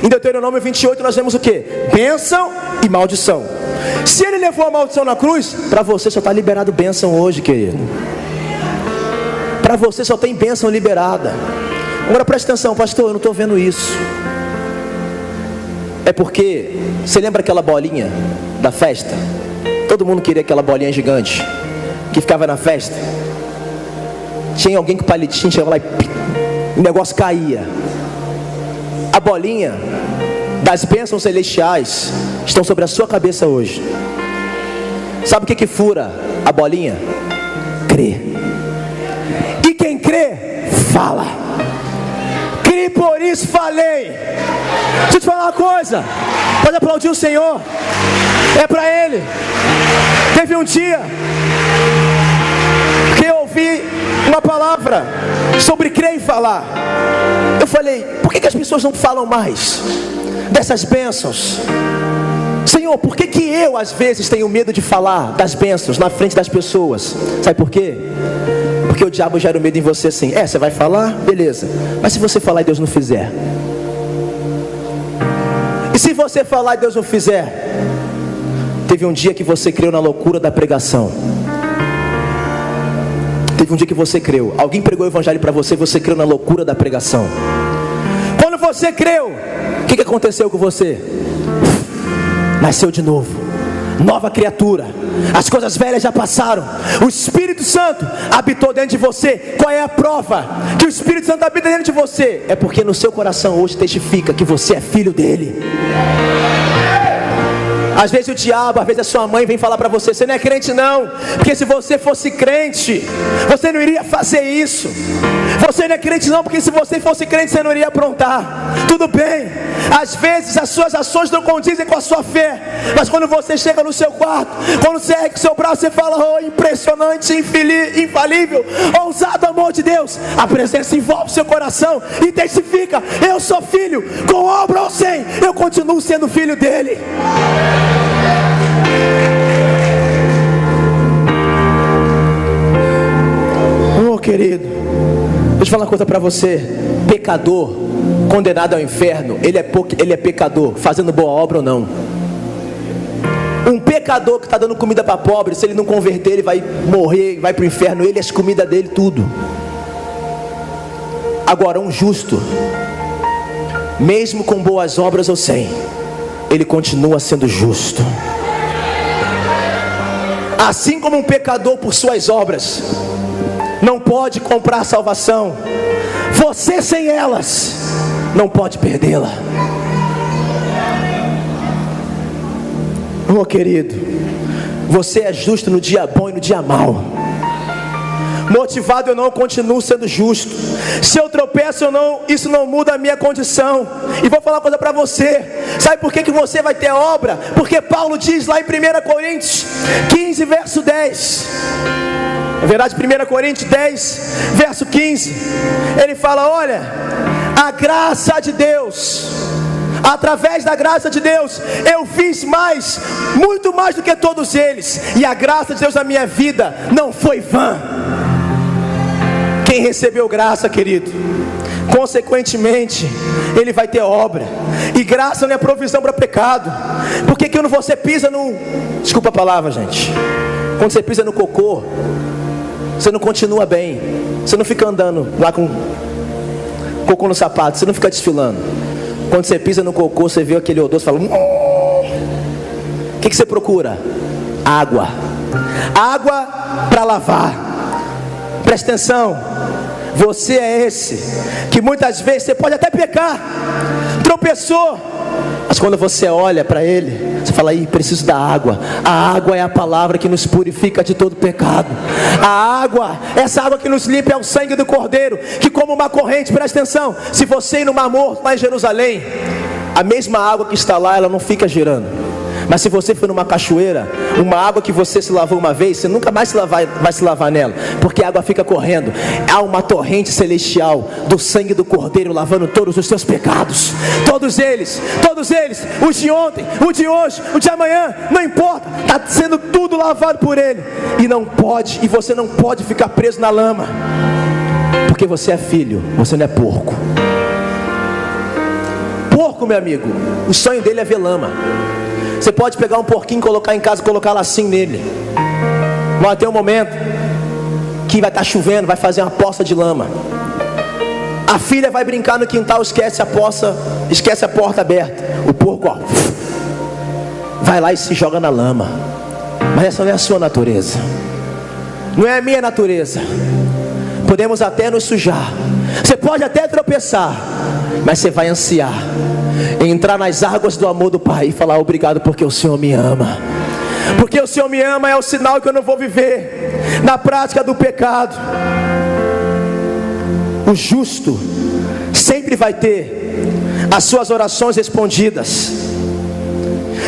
Em Deuteronômio 28 nós vemos o que? Bênção e maldição. Se Ele levou a maldição na cruz, para você só está liberado bênção hoje, querido. Para você só tem bênção liberada. Agora presta atenção, pastor, eu não estou vendo isso. É porque, você lembra aquela bolinha da festa? Todo mundo queria aquela bolinha gigante que ficava na festa. Tinha alguém com palitinho, chegava lá e o negócio caía. A bolinha das bênçãos celestiais estão sobre a sua cabeça hoje. Sabe o que fura a bolinha? Crê. E quem crê, fala. Crê, por isso falei. Deixa eu te falar uma coisa. Pode aplaudir o Senhor. É para Ele. Teve um dia que eu ouvi uma palavra sobre crer e falar. Eu falei: por que as pessoas não falam mais dessas bênçãos? Senhor, por que eu às vezes tenho medo de falar das bênçãos na frente das pessoas? Sabe por quê? Porque o diabo gera o medo em você assim. Você vai falar? Beleza. Mas se você falar e Deus não fizer? E se você falar e Deus não fizer? Teve um dia que você creu na loucura da pregação. Teve um dia que você creu. Alguém pregou o evangelho para você e você creu na loucura da pregação. Quando você creu, o que aconteceu com você? Nasceu de novo, nova criatura. As coisas velhas já passaram. O Espírito Santo habitou dentro de você. Qual é a prova que o Espírito Santo habita dentro de você? É porque no seu coração hoje testifica que você é filho dele. Às vezes o diabo, às vezes a sua mãe vem falar para você: você não é crente não, porque se você fosse crente, você não iria fazer isso. Você não é crente não, porque se você fosse crente, você não iria aprontar. Tudo bem, às vezes as suas ações não condizem com a sua fé, mas quando você chega no seu quarto, quando você ergue o seu braço, você fala: oh, impressionante, infalível, ousado amor de Deus. A presença envolve seu coração e testifica: eu sou filho, com obra ou sem, eu continuo sendo filho dele. Oh, querido, deixa eu falar uma coisa para você. Pecador condenado ao inferno, ele é pecador, fazendo boa obra ou não. Um pecador que está dando comida para pobre, se ele não converter, ele vai morrer, vai para o inferno, ele, as comidas dele, tudo. Agora, um justo, mesmo com boas obras ou sem, ele continua sendo justo. Assim como um pecador, por suas obras, não pode comprar salvação, você sem elas não pode perdê-la. Oh, querido, você é justo no dia bom e no dia mau. Motivado ou não, eu continuo sendo justo. Se eu tropeço ou não, isso não muda a minha condição. E vou falar uma coisa para você. Sabe por que você vai ter obra? Porque Paulo diz lá em 1 Coríntios 15, verso 10. Na verdade, 1 Coríntios 10, verso 15. Ele fala: olha, a graça de Deus, através da graça de Deus, eu fiz mais, muito mais do que todos eles. E a graça de Deus na minha vida não foi vã. Quem recebeu graça, querido, consequentemente, ele vai ter obra. E graça não é provisão para pecado. Porque quando você pisa no... Desculpa a palavra, gente. Quando você pisa no cocô, você não continua bem. Você não fica andando lá com cocô no sapato. Você não fica desfilando. Quando você pisa no cocô, você vê aquele odor, você fala: o que você procura? Água. Água para lavar. Presta atenção. Você é esse que muitas vezes você pode até pecar, tropeçou, mas quando você olha para ele, você fala: ih, preciso da água. A água é a palavra que nos purifica de todo pecado. A água, essa água que nos limpa, é o sangue do Cordeiro, que como uma corrente, presta atenção, se você ir no Mar Morto, lá em Jerusalém, a mesma água que está lá, ela não fica girando. Mas se você for numa cachoeira, uma água que você se lavou uma vez, você nunca mais vai se lavar nela, porque a água fica correndo. Há uma torrente celestial do sangue do Cordeiro lavando todos os seus pecados. Todos eles, os de ontem, o de hoje, o de amanhã, não importa, está sendo tudo lavado por ele. E você não pode ficar preso na lama, porque você é filho, você não é porco. Porco, meu amigo, o sonho dele é ver lama. Você pode pegar um porquinho, colocar em casa, colocar lacinho nele. Vai ter um momento que vai estar chovendo, vai fazer uma poça de lama. A filha vai brincar no quintal, esquece a porta aberta. O porco, ó, vai lá e se joga na lama. Mas essa não é a sua natureza, não é a minha natureza. Podemos até nos sujar, você pode até tropeçar, mas você vai ansiar entrar nas águas do amor do Pai e falar: obrigado porque o Senhor me ama. Porque o Senhor me ama é o sinal que eu não vou viver na prática do pecado. O justo sempre vai ter as suas orações respondidas.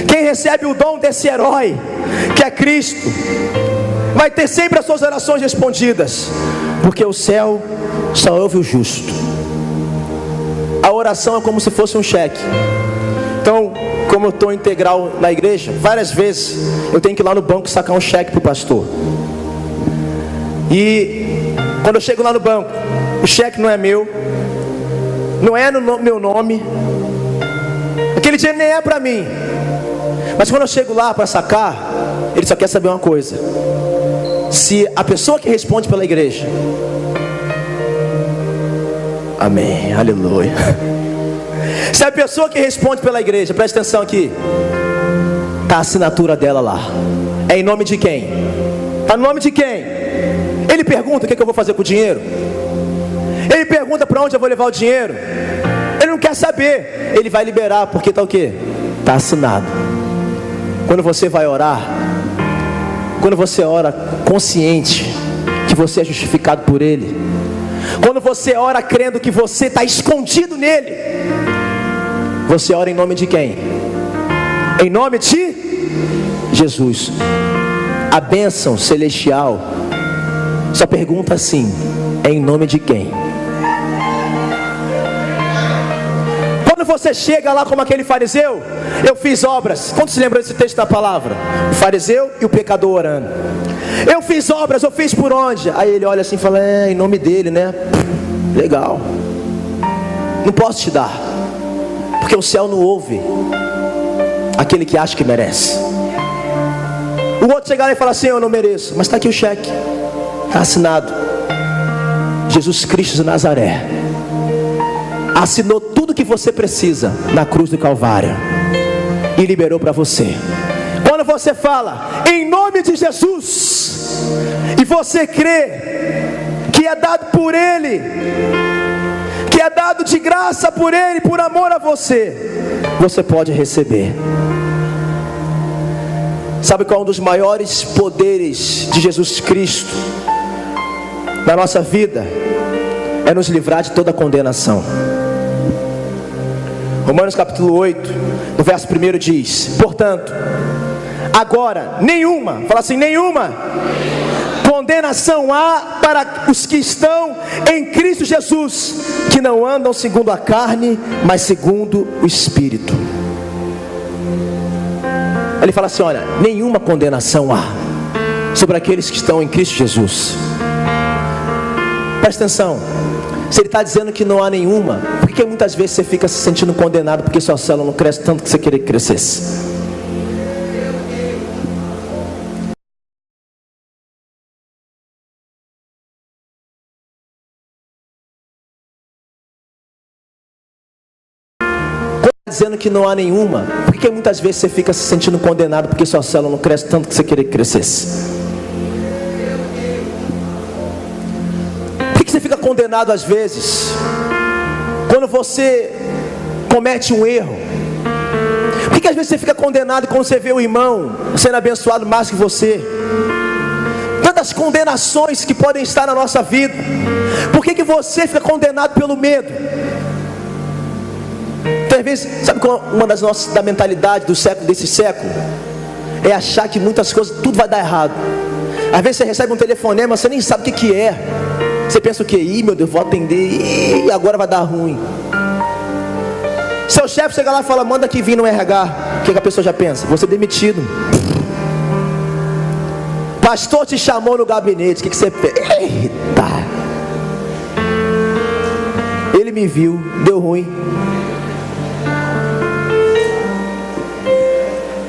Quem recebe o dom desse herói, que é Cristo, vai ter sempre as suas orações respondidas, porque o céu só ouve o justo. A oração é como se fosse um cheque. Então, como eu estou integral na igreja, várias vezes eu tenho que ir lá no banco sacar um cheque para o pastor. E quando eu chego lá no banco, o cheque não é meu, não é no meu nome, aquele dinheiro nem é para mim. Mas quando eu chego lá para sacar, ele só quer saber uma coisa: se a pessoa que responde pela igreja, amém, aleluia, se a pessoa que responde pela igreja, presta atenção aqui, está a assinatura dela lá, é em nome de quem? Está no nome de quem? Ele pergunta: o que eu vou fazer com o dinheiro? Ele pergunta para onde eu vou levar o dinheiro? Ele não quer saber. Ele vai liberar, porque está o quê? Está assinado. Quando você vai orar, quando você ora consciente que você é justificado por Ele, quando você ora crendo que você está escondido nele, você ora em nome de quem? Em nome de Jesus. A bênção celestial só pergunta assim: é em nome de quem? Quando você chega lá como aquele fariseu, eu fiz obras. Quantos se lembram desse texto da palavra? O fariseu e o pecador orando. Eu fiz obras, eu fiz por onde? Aí ele olha assim e fala: em nome dele, né? Legal. Não posso te dar, porque o céu não ouve aquele que acha que merece. O outro chega lá e fala assim: eu não mereço, mas está aqui o cheque, está assinado. Jesus Cristo de Nazaré assinou tudo que você precisa na cruz do Calvário e liberou para você. Quando você fala em nome de Jesus e você crê que é dado por Ele, que é dado de graça por Ele, por amor a você, você pode receber. Sabe qual é um dos maiores poderes de Jesus Cristo na nossa vida? É nos livrar de toda condenação. Romanos capítulo 8, no verso 1 diz: portanto, agora nenhuma, fala assim, nenhuma condenação há para os que estão em Cristo Jesus, que não andam segundo a carne, mas segundo o Espírito. Ele fala assim: olha, nenhuma condenação há sobre aqueles que estão em Cristo Jesus. Presta atenção. Se ele está dizendo que não há nenhuma, por que muitas vezes você fica se sentindo condenado porque sua célula não cresce tanto que você queria que crescesse? Dizendo que não há nenhuma, por que muitas vezes você fica se sentindo condenado porque sua célula não cresce tanto que você queria que crescesse? Por que você fica condenado às vezes quando você comete um erro? Por que às vezes você fica condenado quando você vê o irmão sendo abençoado mais que você? Tantas condenações que podem estar na nossa vida. Por que você fica condenado pelo medo? Às vezes, sabe qual uma das nossas, da mentalidade do século, desse século? É achar que muitas coisas, tudo vai dar errado. Às vezes você recebe um telefonema, você nem sabe o que é. Você pensa o que? Ih, meu Deus, vou atender, e agora vai dar ruim. Seu chefe chega lá e fala: manda aqui vir no RH. O que a pessoa já pensa? Vou ser demitido. Pastor te chamou no gabinete, o que você pensa? Eita, ele me viu, deu ruim.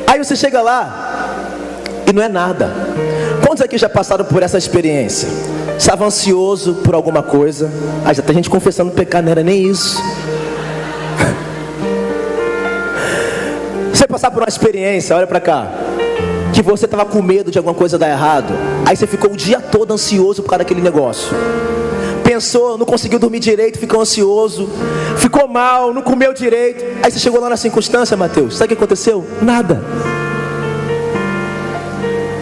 Aí você chega lá e não é nada. Quantos aqui já passaram por essa experiência? Estava ansioso por alguma coisa. Já tem gente confessando pecado, não era nem isso. Você passar por uma experiência, olha pra cá, que você estava com medo de alguma coisa dar errado. Aí você ficou o dia todo ansioso por causa daquele negócio. Pensou, não conseguiu dormir direito, ficou ansioso, ficou mal, não comeu direito. Aí você chegou lá na circunstância, Mateus, sabe o que aconteceu? Nada.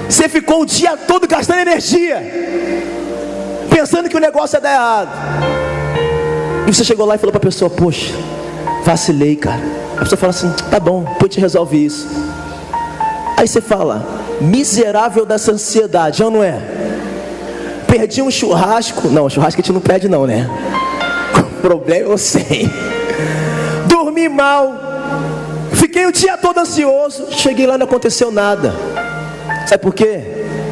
Você ficou o dia todo gastando energia, pensando que o negócio ia dar errado. E você chegou lá e falou para a pessoa: poxa, vacilei, cara. A pessoa fala assim: tá bom, depois te resolve isso. Aí você fala: miserável dessa ansiedade, ou não é? Perdi um churrasco. Não, churrasco a gente não perde não, né? O problema eu sei. Dormi mal, fiquei o dia todo ansioso. Cheguei lá e não aconteceu nada. Sabe por quê?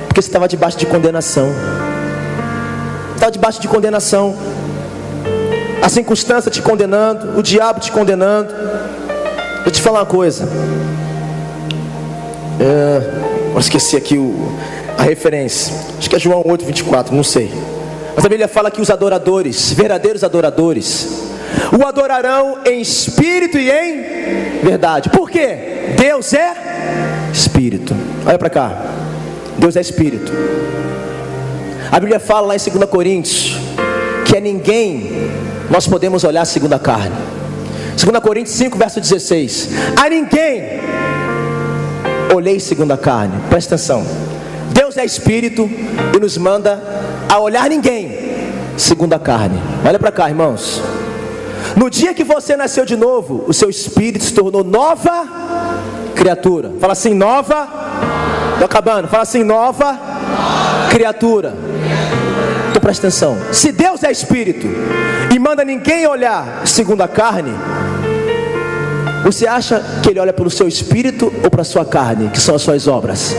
Porque você estava debaixo de condenação. Estava debaixo de condenação. A circunstância te condenando, o diabo te condenando. Vou te falar uma coisa. Vou esquecer aqui a referência. Acho que é João 8:24, não sei. Mas a Bíblia fala que os adoradores, verdadeiros adoradores, o adorarão em espírito e em verdade. Por quê? Deus é espírito. Olha para cá. Deus é espírito. A Bíblia fala lá em 2 Coríntios que a ninguém nós podemos olhar segundo a carne. 2 Coríntios 5, verso 16. A ninguém olhei segundo a carne. Presta atenção. Deus é espírito e nos manda a olhar ninguém segundo a carne. Olha para cá, irmãos. No dia que você nasceu de novo, o seu espírito se tornou nova criatura. Fala assim, nova. Estou acabando. Fala assim, nova criatura. Então presta atenção. Se Deus é espírito e manda ninguém olhar segundo a carne, você acha que Ele olha pelo seu espírito ou para a sua carne, que são as suas obras?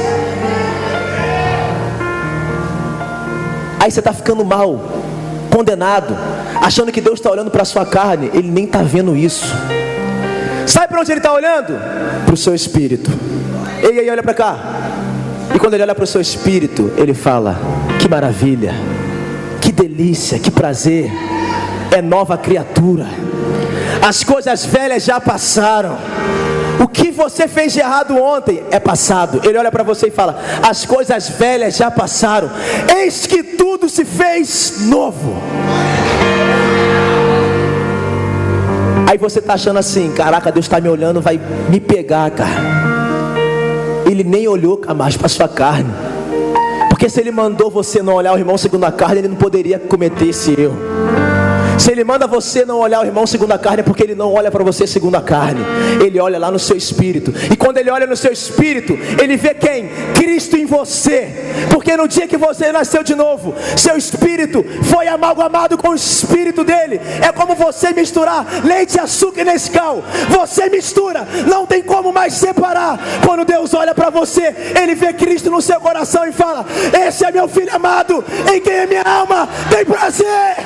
Aí você está ficando mal, condenado, achando que Deus está olhando para a sua carne. Ele nem está vendo isso. Sabe para onde Ele está olhando? Para o seu espírito. Ei, olha para cá. E quando Ele olha para o seu espírito, Ele fala: que maravilha, que delícia, que prazer, é nova criatura. As coisas velhas já passaram. O que você fez de errado ontem é passado. Ele olha para você e fala: as coisas velhas já passaram, eis que tudo se fez novo. Aí você está achando assim: caraca, Deus está me olhando, vai me pegar, cara. Ele nem olhou mais para a sua carne, porque se Ele mandou você não olhar o irmão segundo a carne, Ele não poderia cometer esse erro. Se Ele manda você não olhar o irmão segundo a carne, é porque Ele não olha para você segundo a carne. Ele olha lá no seu espírito. E quando Ele olha no seu espírito, Ele vê quem? Cristo em você. Porque no dia que você nasceu de novo, seu espírito foi amalgamado com o espírito dele. É como você misturar leite, açúcar e Nescau. Você mistura, não tem como mais separar. Quando Deus olha para você, Ele vê Cristo no seu coração e fala: esse é meu filho amado, em quem a minha alma tem prazer.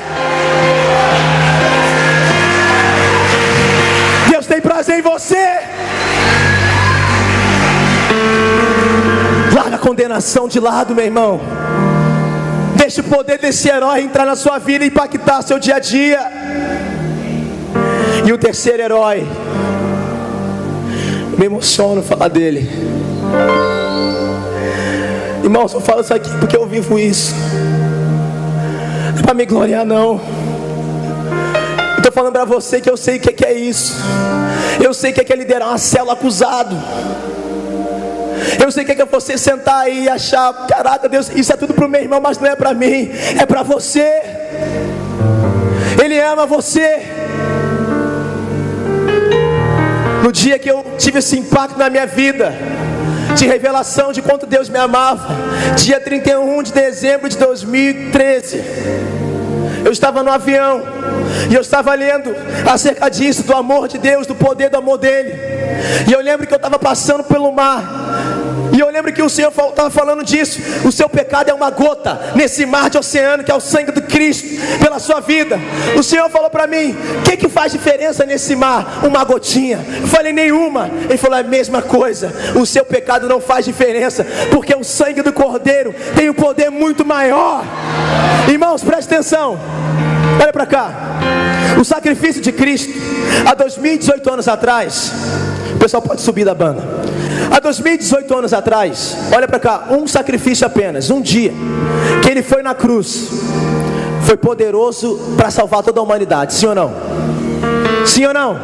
Deus tem prazer em você. Larga a condenação de lado, meu irmão. Deixa o poder desse herói entrar na sua vida e impactar seu dia a dia. E o terceiro herói, me emociono falar dele. Irmãos, eu falo isso aqui porque eu vivo isso. Não é para me gloriar, não. Estou falando para você que eu sei o que é isso. Eu sei o que é liderar uma célula acusado. Eu sei o que é você sentar aí e achar: caraca, Deus, isso é tudo para o meu irmão, mas não é para mim, é para você. Ele ama você. No dia que eu tive esse impacto na minha vida, de revelação de quanto Deus me amava, dia 31 de dezembro de 2013, eu estava no avião e eu estava lendo acerca disso, do amor de Deus, do poder do amor dele. E eu lembro que eu estava passando pelo mar, e eu lembro que o Senhor estava falando disso. O seu pecado é uma gota nesse mar de oceano, que é o sangue do Cristo pela sua vida. O Senhor falou para mim: o que faz diferença nesse mar? Uma gotinha. Eu falei: nenhuma. Ele falou: é a mesma coisa. O seu pecado não faz diferença, porque o sangue do Cordeiro tem um poder muito maior. Irmãos, presta atenção. Olha para cá. O sacrifício de Cristo, há 2018 anos atrás, o pessoal pode subir da banda. Há 2018 anos atrás, olha para cá, um sacrifício apenas, um dia, que Ele foi na cruz, foi poderoso para salvar toda a humanidade. Sim ou não? Sim ou não?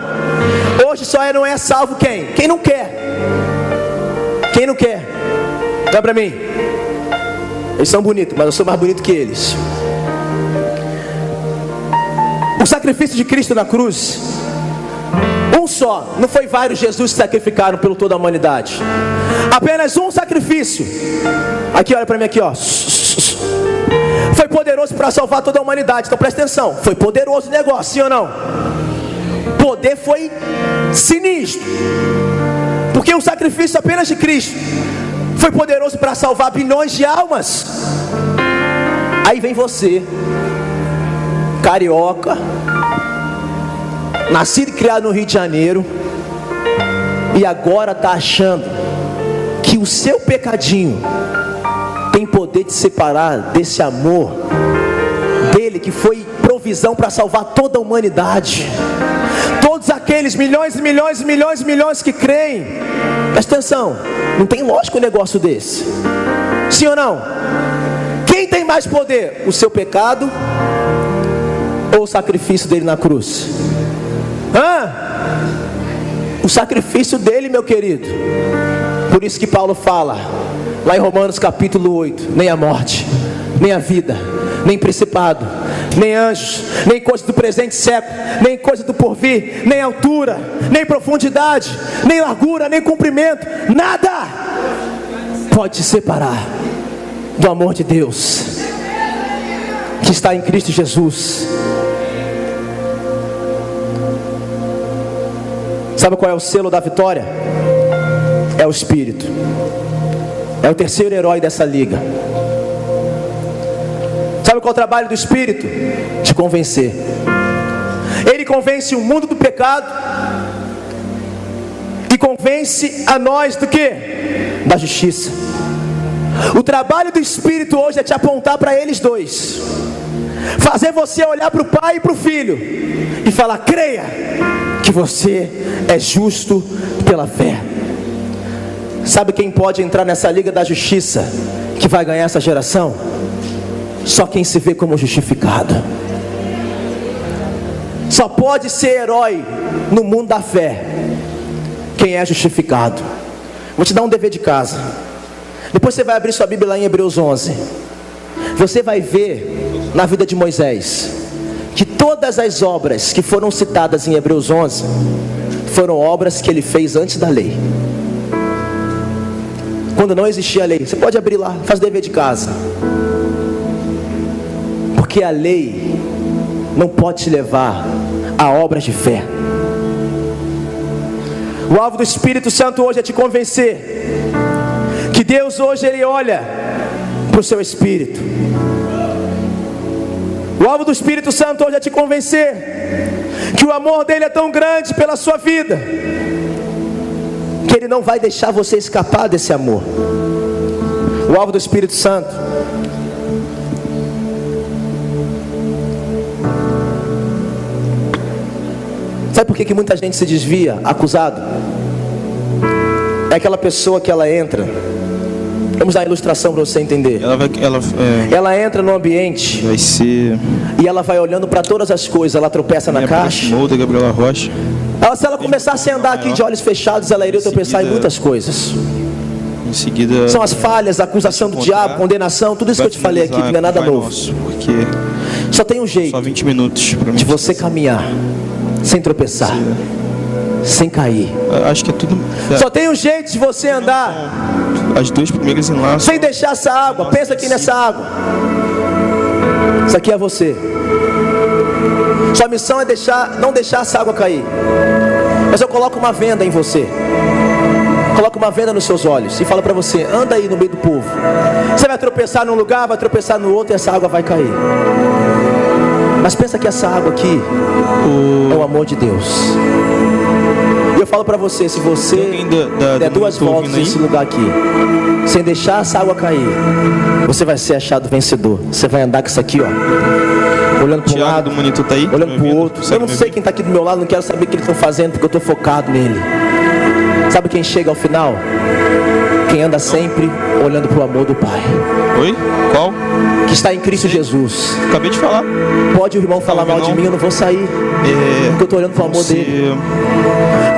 Hoje só não é salvo quem? Quem não quer. Quem não quer? Dá para mim. Eles são bonitos, mas eu sou mais bonito que eles. O sacrifício de Cristo na cruz, um só, não foi vários Jesus que sacrificaram pelo toda a humanidade. Apenas um sacrifício. Aqui, olha para mim aqui, ó. Foi poderoso para salvar toda a humanidade. Então presta atenção, foi poderoso o negócio, sim ou não? O poder foi sinistro, porque o sacrifício apenas de Cristo foi poderoso para salvar bilhões de almas. Aí vem você, carioca, nascido e criado no Rio de Janeiro, e agora está achando que o seu pecadinho tem poder de separar desse amor dele, que foi provisão para salvar toda a humanidade. Todos aqueles milhões e milhões e milhões e milhões que creem. Presta atenção, não tem lógica um negócio desse. Sim ou não? Quem tem mais poder? O seu pecado ou o sacrifício dele na cruz? O sacrifício dele, meu querido. Por isso que Paulo fala, lá em Romanos capítulo 8, nem a morte, nem a vida, nem principado, nem anjos, nem coisa do presente século, nem coisa do porvir, nem altura, nem profundidade, nem largura, nem comprimento, nada pode te separar do amor de Deus que está em Cristo Jesus. Sabe qual é o selo da vitória? É o Espírito. É o terceiro herói dessa liga. Sabe qual é o trabalho do Espírito? Te convencer. Ele convence o mundo do pecado e convence a nós do quê? Da justiça. O trabalho do Espírito hoje é te apontar para eles dois, fazer você olhar para o Pai e para o Filho e falar: creia que você é justo pela fé. Sabe quem pode entrar nessa liga da justiça que vai ganhar essa geração? Só quem se vê como justificado. Só pode ser herói no mundo da fé quem é justificado. Vou te dar um dever de casa. Depois você vai abrir sua Bíblia lá em Hebreus 11. Você vai ver na vida de Moisés que todas as obras que foram citadas em Hebreus 11 foram obras que ele fez antes da lei, quando não existia a lei. Você pode abrir lá, faz o dever de casa. Porque a lei não pode te levar a obras de fé. O alvo do Espírito Santo hoje é te convencer que Deus hoje Ele olha para o seu espírito. O alvo do Espírito Santo hoje é te convencer que o amor dele é tão grande pela sua vida que Ele não vai deixar você escapar desse amor. O alvo do Espírito Santo sabe por que muita gente se desvia, acusado? É aquela pessoa que ela entra. Vamos dar a ilustração para você entender. Ela entra no ambiente vai ser, e ela vai olhando para todas as coisas. Ela tropeça na caixa. Da Gabriela Rocha. Se ela começasse a andar aqui de olhos fechados, ela iria tropeçar em muitas coisas. Em seguida, são as falhas, a acusação do diabo, condenação, tudo isso que eu te falei aqui, que não é nada novo. Porque só tem um jeito, só 20 minutos de você caminhar sem tropeçar, sem cair. Acho que é tudo. Só tem um jeito de você andar. As duas primeiras enlaços. Sem deixar essa água. Pensa aqui nessa água. Isso aqui é você. Sua missão é não deixar essa água cair. Mas eu coloco uma venda em você. Coloco uma venda nos seus olhos e falo para você: anda aí no meio do povo. Você vai tropeçar num lugar, vai tropeçar no outro e essa água vai cair. Mas pensa que essa água aqui é o amor de Deus. E eu falo para você: se você der duas voltas nesse lugar aqui, sem deixar essa água cair, você vai ser achado vencedor. Você vai andar com isso aqui, ó, olhando para um lado, tá aí, olhando para o outro. Eu não sei quem está aqui do meu lado, não quero saber o que eles estão fazendo, porque eu estou focado nele. Sabe quem chega ao final? Quem anda sempre olhando para o amor do Pai. Oi? Qual? Que está em Cristo Jesus. Acabei de falar. Pode o irmão falar mal de mim, eu não vou sair, porque eu estou olhando para o amor dele.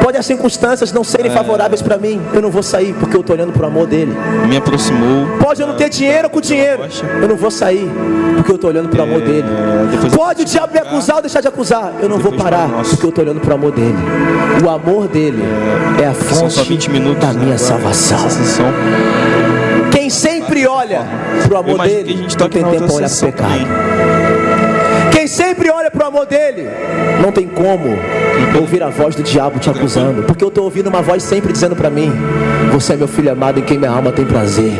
Pode as circunstâncias não serem favoráveis para mim, eu não vou sair, porque eu estou olhando para o amor dele. Me aproximou. Pode eu não ter dinheiro com dinheiro, eu não vou sair, porque eu estou olhando para o amor dele. Pode o diabo me acusar ou deixar de acusar, eu não vou parar, porque eu estou olhando para o amor dele. O amor dele é a fonte da minha salvação. Quem sempre olha para o amor dele não tem tempo para olhar para o pecado. Quem sempre olha para o amor dele não tem como ouvir a voz do diabo te acusando, porque eu estou ouvindo uma voz sempre dizendo para mim: você é meu filho amado em quem minha alma tem prazer.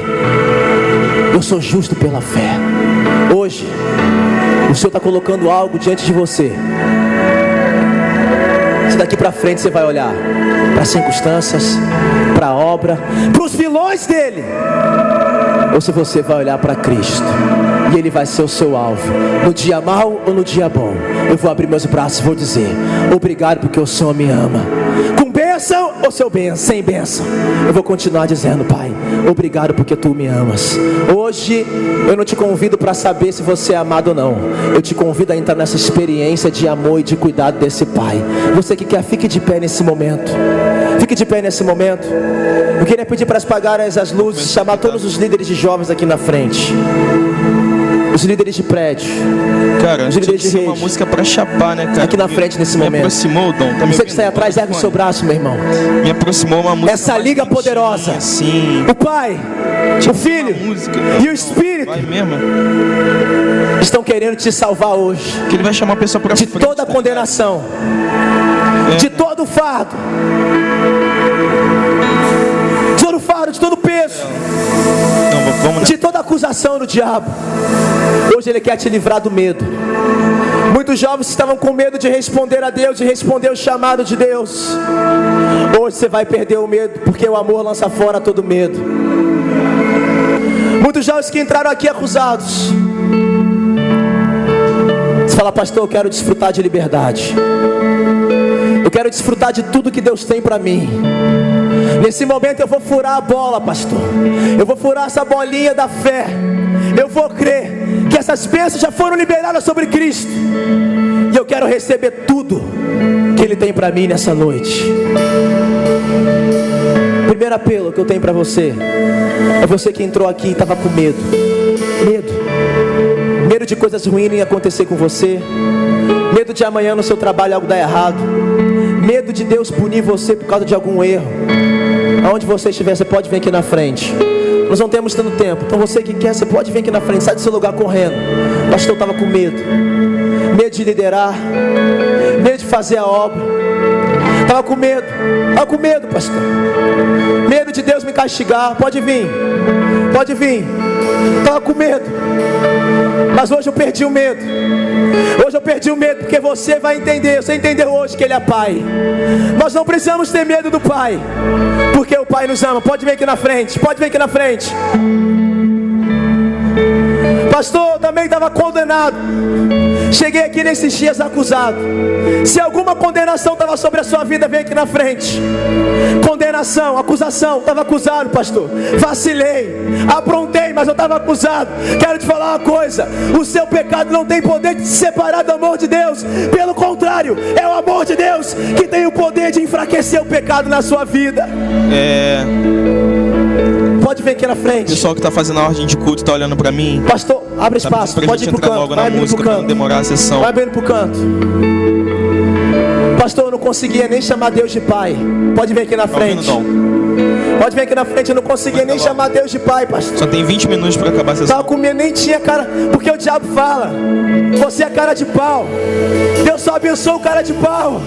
Eu sou justo pela fé. Hoje o Senhor está colocando algo diante de você. Se daqui para frente você vai olhar para as circunstâncias, para a obra, para os vilões dele, ou se você vai olhar para Cristo e Ele vai ser o seu alvo, no dia mau ou no dia bom. Eu vou abrir meus braços e vou dizer: obrigado porque o Senhor me ama. Com bênção ou sem bênção, eu vou continuar dizendo: Pai, obrigado porque Tu me amas. Hoje eu não te convido para saber se você é amado ou não. Eu te convido a entrar nessa experiência de amor e de cuidado desse Pai. Você que quer, fique de pé nesse momento. Fique de pé nesse momento. Eu queria pedir para apagarem as luzes, chamar todos os líderes de jovens aqui na frente. Os líderes de prédio. Cara, os tinha líderes que de ser uma rede. música pra chapar, né, cara? Aqui na frente nesse Me momento. aproximou, Dom. Tá me Você que está aí ouvindo? atrás, ergue o seu braço, meu irmão. Me aproximou uma música. Essa mais liga lentinha, poderosa. Assim. O Pai, o Filho Uma música. e o Espírito Vai mesmo. estão querendo te salvar hoje Que ele vai chamar a pessoa pra de frente. toda a né, condenação, cara? de todo o fardo, de todo o fardo, de todo o peso, Então, vamos de toda a acusação do diabo. Hoje Ele quer te livrar do medo. Muitos jovens estavam com medo de responder a Deus, de responder o chamado de Deus. Hoje você vai perder o medo, porque o amor lança fora todo medo. Muitos jovens que entraram aqui acusados. Você fala: pastor, eu quero desfrutar de liberdade. Eu quero desfrutar de tudo que Deus tem para mim. Nesse momento eu vou furar a bola, pastor. Eu vou furar essa bolinha da fé. Eu vou crer que essas bênçãos já foram liberadas sobre Cristo. E eu quero receber tudo que Ele tem para mim nessa noite. Primeiro apelo que eu tenho para você é você que entrou aqui e estava com medo. Medo de coisas ruins acontecer com você. Medo de amanhã no seu trabalho algo dar errado. Medo de Deus punir você por causa de algum erro. Aonde você estiver, você pode vir aqui na frente. Nós não temos tanto tempo. Então você que quer, você pode vir aqui na frente. Sai do seu lugar correndo. O pastor estava com medo. Medo de liderar. Medo de fazer a obra. Estava com medo. Estava com medo, pastor. Medo de Deus me castigar. Pode vir. Pode vir. Estava com medo. Mas hoje eu perdi o medo. Hoje eu perdi o medo, porque você vai entender. Você entendeu hoje que Ele é Pai. Nós não precisamos ter medo do Pai, porque o Pai nos ama. Pode vir aqui na frente. Pode vir aqui na frente. Pastor, eu também estava condenado. Cheguei aqui nesses dias acusado. Se alguma condenação estava sobre a sua vida, vem aqui na frente. Condenação, acusação. Estava acusado, pastor. Vacilei, aprontei, mas eu estava acusado. Quero te falar uma coisa: o seu pecado não tem poder de te separar do amor de Deus. Pelo contrário, é o amor de Deus que tem o poder de enfraquecer o pecado na sua vida. Pode vir aqui na frente. O pessoal que tá fazendo a ordem de culto tá olhando pra mim. Pastor, abre espaço. Pode ir pro canto. Vai abrindo pro canto. Demorar a sessão. Vai abrindo pro canto. Pastor, eu não conseguia nem chamar Deus de Pai. Pode vir aqui na frente. Pode vir aqui na frente. Eu não conseguia nem chamar Deus de Pai, pastor. Só tem 20 minutos pra acabar a sessão. Tava comendo, nem tinha cara. Porque o diabo fala: você é cara de pau. Deus só abençoa o cara de pau.